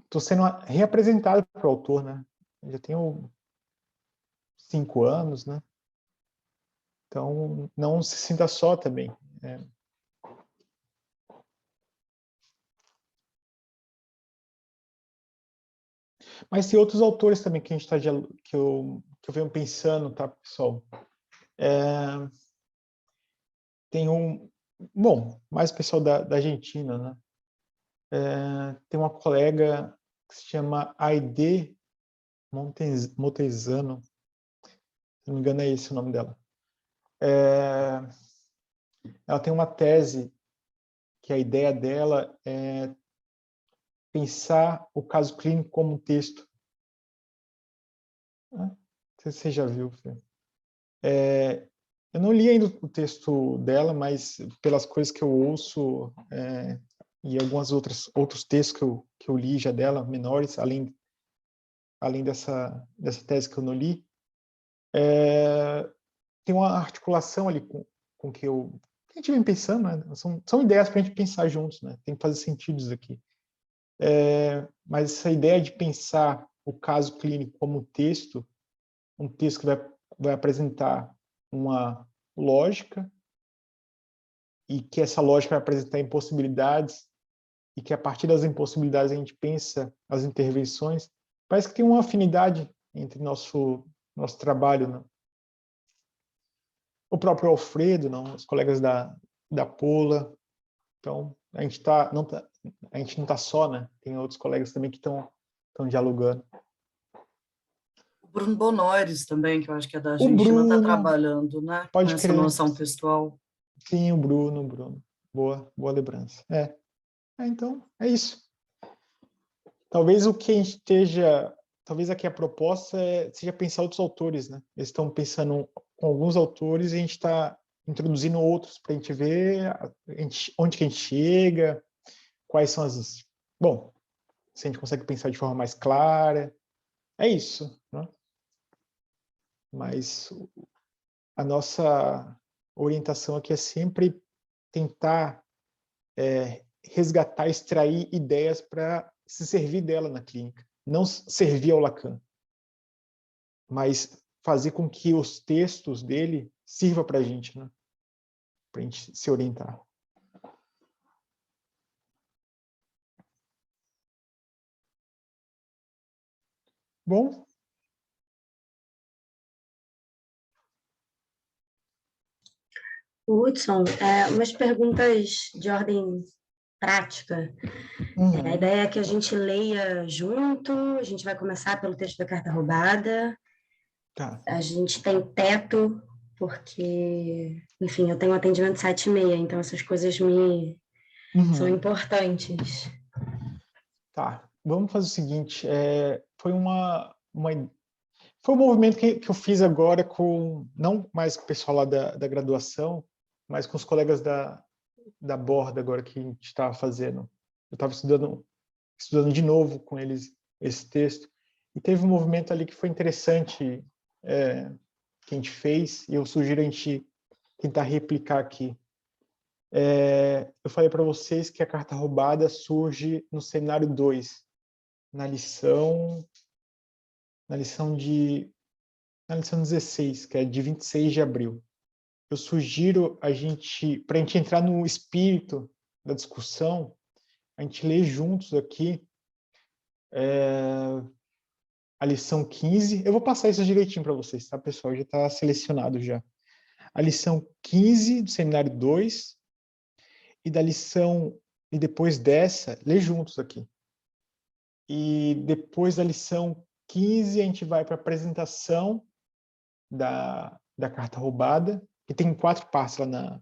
Estou sendo reapresentado para o autor, né? Eu já tenho 5 anos, né? Então não se sinta só também. Mas tem outros autores também que a gente que eu venho pensando, tá, pessoal? Tem mais pessoal da Argentina, né? Tem uma colega que se chama Aide Montezano, se não me engano é esse o nome dela. Ela tem uma tese que a ideia dela é pensar o caso clínico como um texto. Não sei se você já viu, Fê. Eu não li ainda o texto dela, mas pelas coisas que eu ouço e alguns outros textos que eu li já dela, menores, além dessa tese que eu não li, tem uma articulação ali com que a gente vem pensando, né? São ideias para a gente pensar juntos, né? Tem que fazer sentido isso aqui. Mas essa ideia de pensar o caso clínico como um texto que vai apresentar uma lógica, e que essa lógica vai apresentar impossibilidades, e que a partir das impossibilidades a gente pensa as intervenções, parece que tem uma afinidade entre nosso trabalho, né? O próprio Alfredo, não? Os colegas da Pola. Então, a gente não está só, né? Tem outros colegas também que estão dialogando. O Bruno Bonores também, que eu acho que é da O Argentina, está Bruno, trabalhando, né? Com pode essa crer. noção textual. Sim, o Bruno. Boa lembrança. Então, é isso. Talvez o que a gente esteja... Talvez aqui a proposta seja pensar outros autores, né? Eles estão pensando com alguns autores e a gente está introduzindo outros para a gente ver onde que a gente chega, quais são as... Bom, se a gente consegue pensar de forma mais clara. É isso, né? Mas a nossa orientação aqui é sempre tentar resgatar, extrair ideias para se servir dela na clínica. Não servir ao Lacan, mas fazer com que os textos dele sirvam para a gente, né? Para a gente se orientar. Bom, Hudson, umas perguntas de ordem prática. A ideia é que a gente leia junto, a gente vai começar pelo texto da carta roubada. tá. A gente tem teto, porque, enfim, eu tenho atendimento 7h30, então essas coisas são importantes. Tá, vamos fazer o seguinte, foi foi um movimento que eu fiz agora não mais com o pessoal lá da graduação, mas com os colegas da borda agora que a gente estava fazendo. Eu estava estudando de novo com eles esse texto, e teve um movimento ali que foi interessante, que a gente fez, e eu sugiro a gente tentar replicar aqui. Eu falei para vocês que a carta roubada surge no seminário 2, na lição 16, que é de 26 de abril. Eu sugiro para a gente entrar no espírito da discussão, a gente ler juntos aqui a lição 15. Eu vou passar isso direitinho para vocês, tá, pessoal? Já está selecionado já. A lição 15 do seminário 2 e depois dessa, ler juntos aqui. E depois da lição 15, a gente vai para a apresentação da carta roubada, que tem 4 partes lá na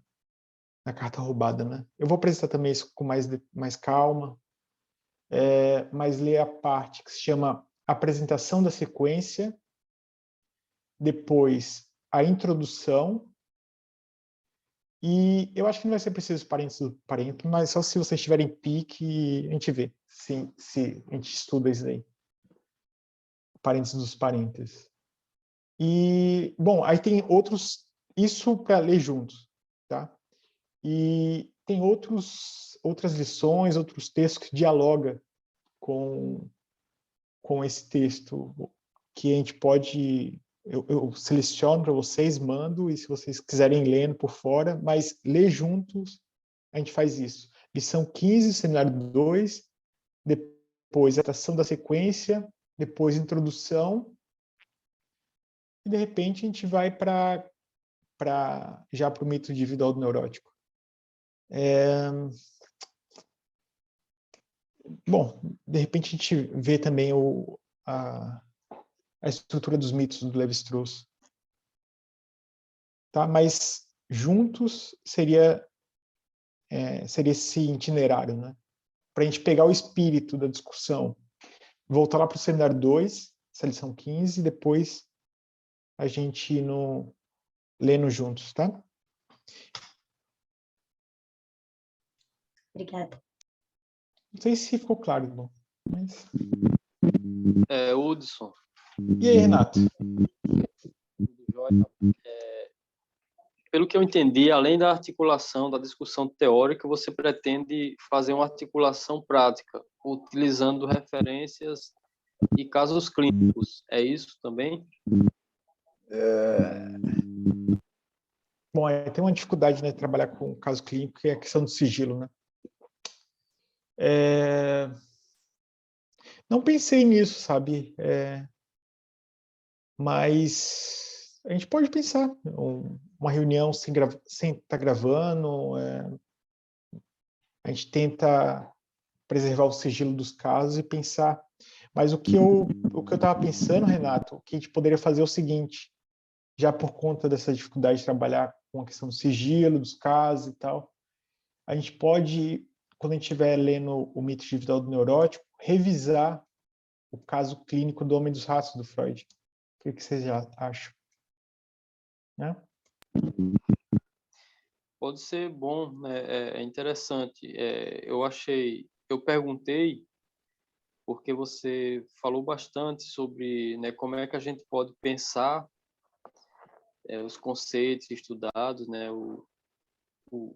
carta roubada, né? Eu vou apresentar também isso com mais calma, mas ler a parte que se chama apresentação da sequência, depois a introdução, e eu acho que não vai ser preciso parênteses, mas só se vocês tiverem pique, a gente vê se a gente estuda isso aí. Parênteses dos parênteses. E, bom, aí tem isso para ler juntos, tá? E tem outras lições, outros textos que dialogam com esse texto, que a gente pode... Eu seleciono para vocês, mando, e se vocês quiserem lendo por fora, mas ler juntos, a gente faz isso. Lição 15, seminário 2, depois a atração da sequência, depois introdução, e de repente a gente vai já para o mito individual do neurótico. Bom, de repente a gente vê também a estrutura dos mitos do Lévi-Strauss. Tá? Mas juntos seria esse itinerário, né? Para a gente pegar o espírito da discussão, voltar lá para o seminário 2, essa lição 15, e depois a gente ir lendo juntos, tá? Obrigada. Não sei se ficou claro, irmão, mas... Hudson. E aí, Renato? Pelo que eu entendi, além da articulação, da discussão teórica, você pretende fazer uma articulação prática, utilizando referências e casos clínicos. É isso também? Bom, tem uma dificuldade, né, de trabalhar com caso clínico, que é a questão do sigilo, né? Não pensei nisso, sabe? Mas a gente pode pensar uma reunião sem estar gravando, a gente tenta preservar o sigilo dos casos e pensar. Mas o que eu estava pensando, Renato, que a gente poderia fazer é o seguinte, já por conta dessa dificuldade de trabalhar com a questão do sigilo, dos casos e tal, a gente pode, quando a gente estiver lendo o Mito Individual do Neurótico, revisar o caso clínico do Homem dos Ratos, do Freud. O que vocês já acham? Né? Pode ser bom, né? É interessante. Eu perguntei porque você falou bastante sobre, né, como é que a gente pode pensar os conceitos estudados, né,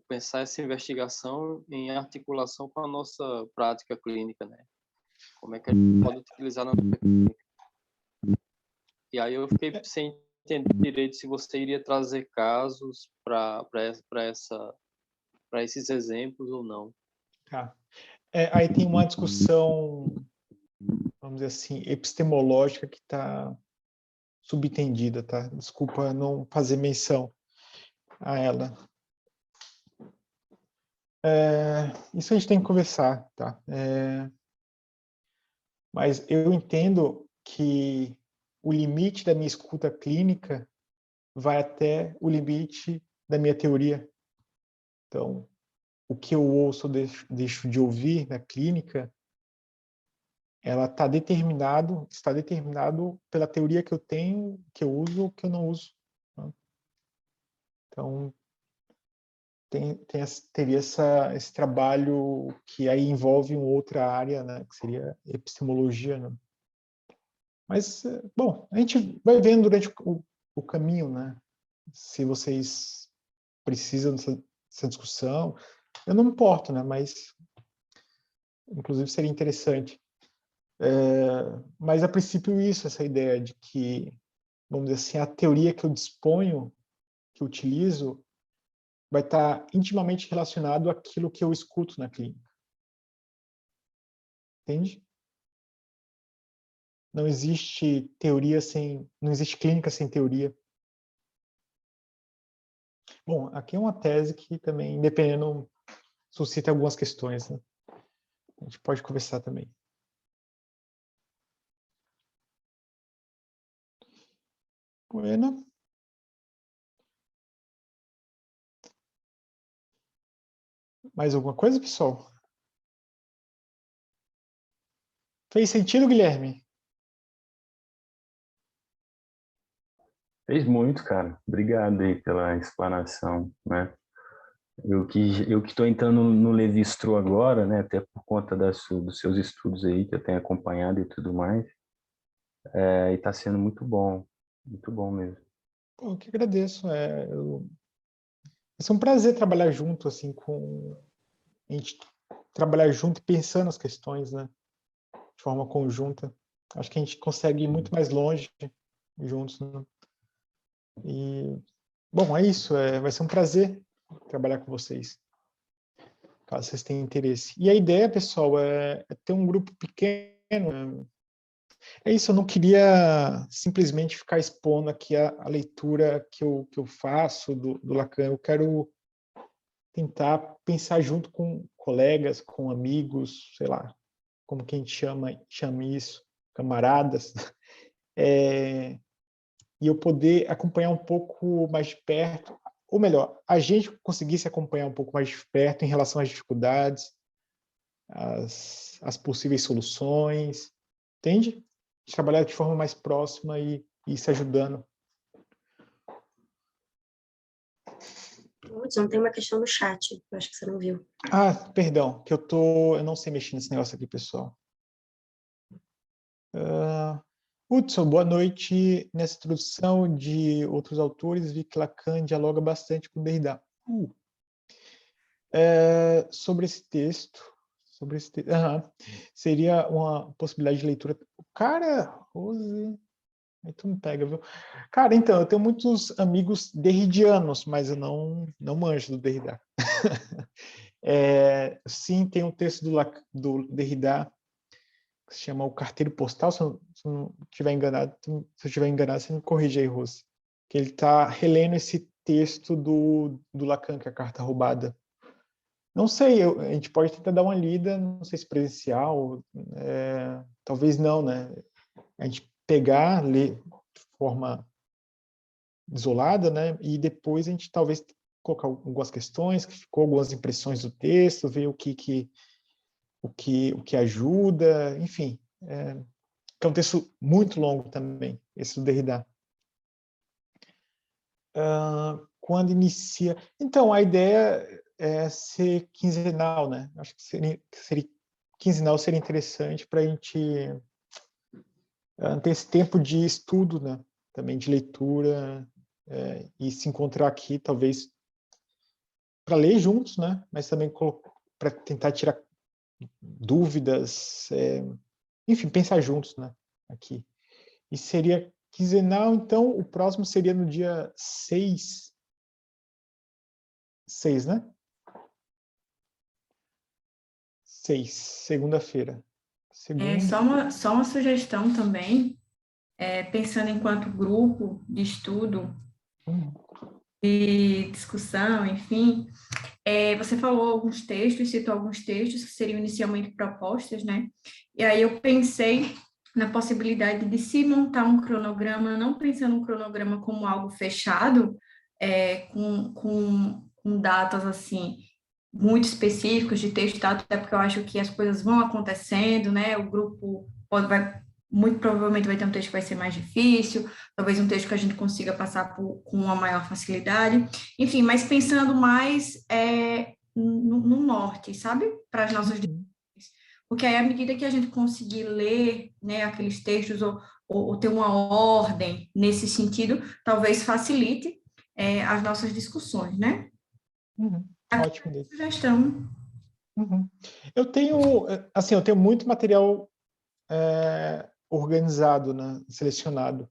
pensar essa investigação em articulação com a nossa prática clínica, né? Como é que a gente pode utilizar na prática clínica. E aí eu fiquei sem entender direito se você iria trazer casos para esses exemplos ou não. Tá. Aí tem uma discussão, vamos dizer assim, epistemológica que está subentendida, tá? Desculpa não fazer menção a ela. Isso a gente tem que conversar, tá? Mas eu entendo que o limite da minha escuta clínica vai até o limite da minha teoria. Então, o que eu ouço ou deixo de ouvir na clínica, ela está determinado pela teoria que eu tenho, que eu uso ou que eu não uso. Né? Então, teria esse trabalho que aí envolve uma outra área, né, que seria epistemologia. Né? Mas, bom, a gente vai vendo durante o caminho, né? Se vocês precisam dessa discussão, eu não me importo, né? Mas, inclusive, seria interessante. Mas, a princípio, essa ideia de que, vamos dizer assim, a teoria que eu disponho, que eu utilizo, vai estar intimamente relacionado àquilo que eu escuto na clínica. Entende? Não existe não existe clínica sem teoria. Bom, aqui é uma tese que também, dependendo, suscita algumas questões, né? A gente pode conversar também. Bueno. Mais alguma coisa, pessoal? Fez sentido, Guilherme? Fez muito, cara. Obrigado aí pela explanação, né? Eu que estou entrando no Levi-Strauss agora, né? Até por conta dos seus estudos aí que eu tenho acompanhado e tudo mais. E está sendo muito bom mesmo. Pô, eu que agradeço. Vai ser um prazer trabalhar junto, assim, a gente trabalhar junto e pensando nas questões, né? De forma conjunta. Acho que a gente consegue ir muito mais longe juntos, né? E, bom, é isso. Vai ser um prazer trabalhar com vocês, caso vocês tenham interesse. E a ideia, pessoal, é ter um grupo pequeno. É isso, eu não queria simplesmente ficar expondo aqui a leitura que eu faço do Lacan. Eu quero tentar pensar junto com colegas, com amigos, sei lá, como que a gente chama isso, camaradas, e eu poder acompanhar um pouco mais de perto, ou melhor, a gente conseguisse acompanhar um pouco mais de perto em relação às dificuldades, as possíveis soluções, entende? Trabalhar de forma mais próxima e se ajudando. Hudson, tem uma questão no chat, eu acho que você não viu. Ah, perdão, que eu não sei mexer nesse negócio aqui, pessoal. Hudson, boa noite. Nessa introdução de outros autores, vi que Lacan dialoga bastante com Derrida. Sobre esse texto, seria uma possibilidade de leitura. Cara, Rose, aí tu me pega, viu? Cara, então, eu tenho muitos amigos derridianos, mas eu não manjo do Derrida. Sim, tem um texto do Derrida que se chama O Carteiro Postal, se eu não estiver enganado, se eu estiver enganado, você me corrige aí, Rose, que ele está relendo esse texto do Lacan, que é a Carta Roubada. Não sei, a gente pode tentar dar uma lida, não sei se presencial, talvez não, né? A gente pegar, ler de forma isolada, né? E depois a gente talvez colocar algumas questões, que ficou algumas impressões do texto, ver o que ajuda, enfim. É um texto muito longo também, esse do Derrida. Quando inicia... Então, a ideia é ser quinzenal, né? Acho que seria quinzenal seria interessante para a gente ter esse tempo de estudo, né? Também de leitura, e se encontrar aqui, talvez, para ler juntos, né? Mas também para tentar tirar dúvidas, enfim, pensar juntos, né? Aqui. E seria quinzenal, então o próximo seria no dia 6, né? 6, segunda-feira. Só uma sugestão também, pensando enquanto grupo de estudo, de discussão, enfim, você falou alguns textos, citou alguns textos que seriam inicialmente propostas, né? E aí eu pensei na possibilidade de se montar um cronograma, não pensando um cronograma como algo fechado, com datas assim muito específicos de texto, até porque eu acho que as coisas vão acontecendo, né? O grupo muito provavelmente vai ter um texto que vai ser mais difícil, talvez um texto que a gente consiga passar com uma maior facilidade, enfim, mas pensando mais no norte, sabe? Para as nossas discussões. Porque aí, à medida que a gente conseguir ler, né, aqueles textos ou ter uma ordem nesse sentido, talvez facilite as nossas discussões, né? Ótimo. Sugestão. Eu tenho muito material organizado, né, selecionado.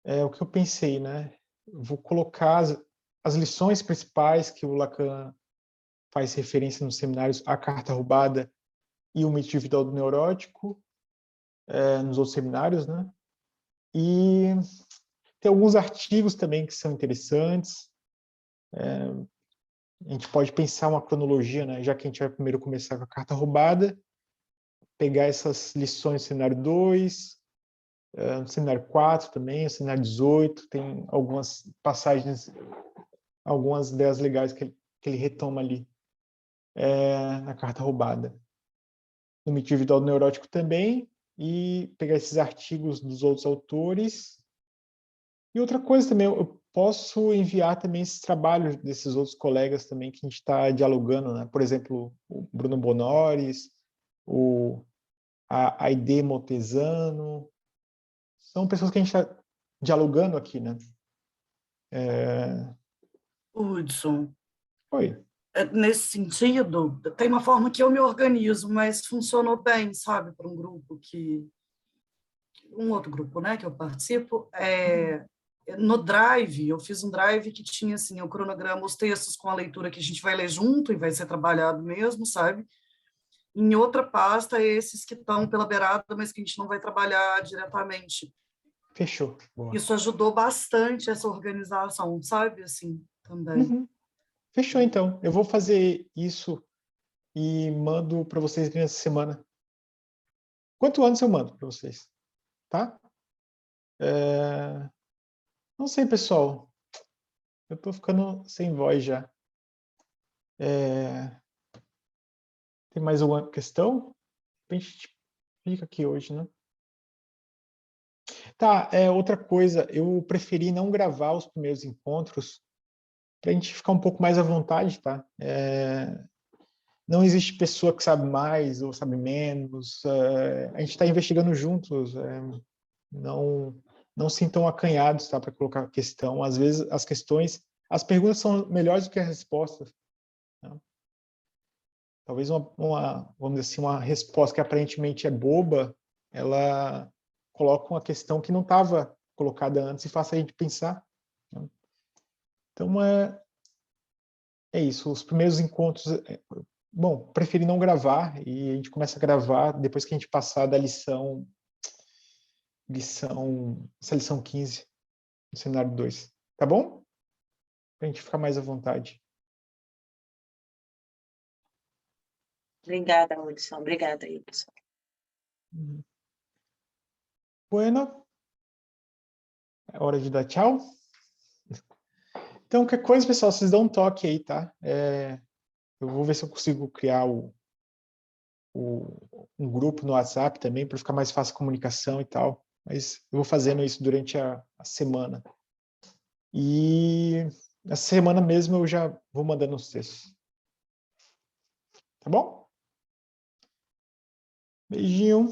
O que eu pensei, né? Vou colocar as lições principais que o Lacan faz referência nos seminários, A Carta Roubada e O Mito Individual do Neurótico, nos outros seminários, né? E tem alguns artigos também que são interessantes. A gente pode pensar uma cronologia, né? Já que a gente vai primeiro começar com a Carta Roubada, pegar essas lições do seminário 2, no seminário 4 também, no seminário 18, tem algumas passagens, algumas ideias legais que ele retoma ali na Carta Roubada. No Mito Individual do Neurótico também, e pegar esses artigos dos outros autores. E outra coisa também, eu posso enviar também esses trabalhos desses outros colegas também que a gente está dialogando, né? Por exemplo, o Bruno Bonoris, a Aide Montesano, são pessoas que a gente está dialogando aqui, né? Hudson. Oi. Nesse sentido, tem uma forma que eu me organizo, mas funcionou bem, sabe, para um grupo um outro grupo, né, que eu participo, no Drive, eu fiz um Drive que tinha, assim, o cronograma, os textos com a leitura que a gente vai ler junto e vai ser trabalhado mesmo, sabe? Em outra pasta, esses que estão pela beirada, mas que a gente não vai trabalhar diretamente. Fechou. Boa. Isso ajudou bastante essa organização, sabe, assim, também. Fechou, então. Eu vou fazer isso e mando para vocês nessa semana. Quanto antes eu mando para vocês, tá? Não sei, pessoal. Eu estou ficando sem voz já. Tem mais alguma questão? A gente fica aqui hoje, né? Tá, outra coisa. Eu preferi não gravar os primeiros encontros para a gente ficar um pouco mais à vontade, tá? Não existe pessoa que sabe mais ou sabe menos. A gente está investigando juntos. Não sintam acanhados, tá, para colocar questão. Às vezes as perguntas são melhores do que as respostas. Tá? Talvez vamos dizer assim, uma resposta que aparentemente é boba, ela coloca uma questão que não estava colocada antes e faça a gente pensar. Tá? Então é isso. Os primeiros encontros Bom, preferi não gravar e a gente começa a gravar depois que a gente passar da essa lição 15 do seminário 2. Tá bom? Pra gente ficar mais à vontade. Obrigada, Hudson. Obrigada, Hudson. Bueno. É hora de dar tchau. Então, qualquer coisa, pessoal, vocês dão um toque aí, tá? Eu vou ver se eu consigo criar um grupo no WhatsApp também, para ficar mais fácil a comunicação e tal. Mas eu vou fazendo isso durante a semana. E essa semana mesmo eu já vou mandando os textos. Tá bom? Beijinho.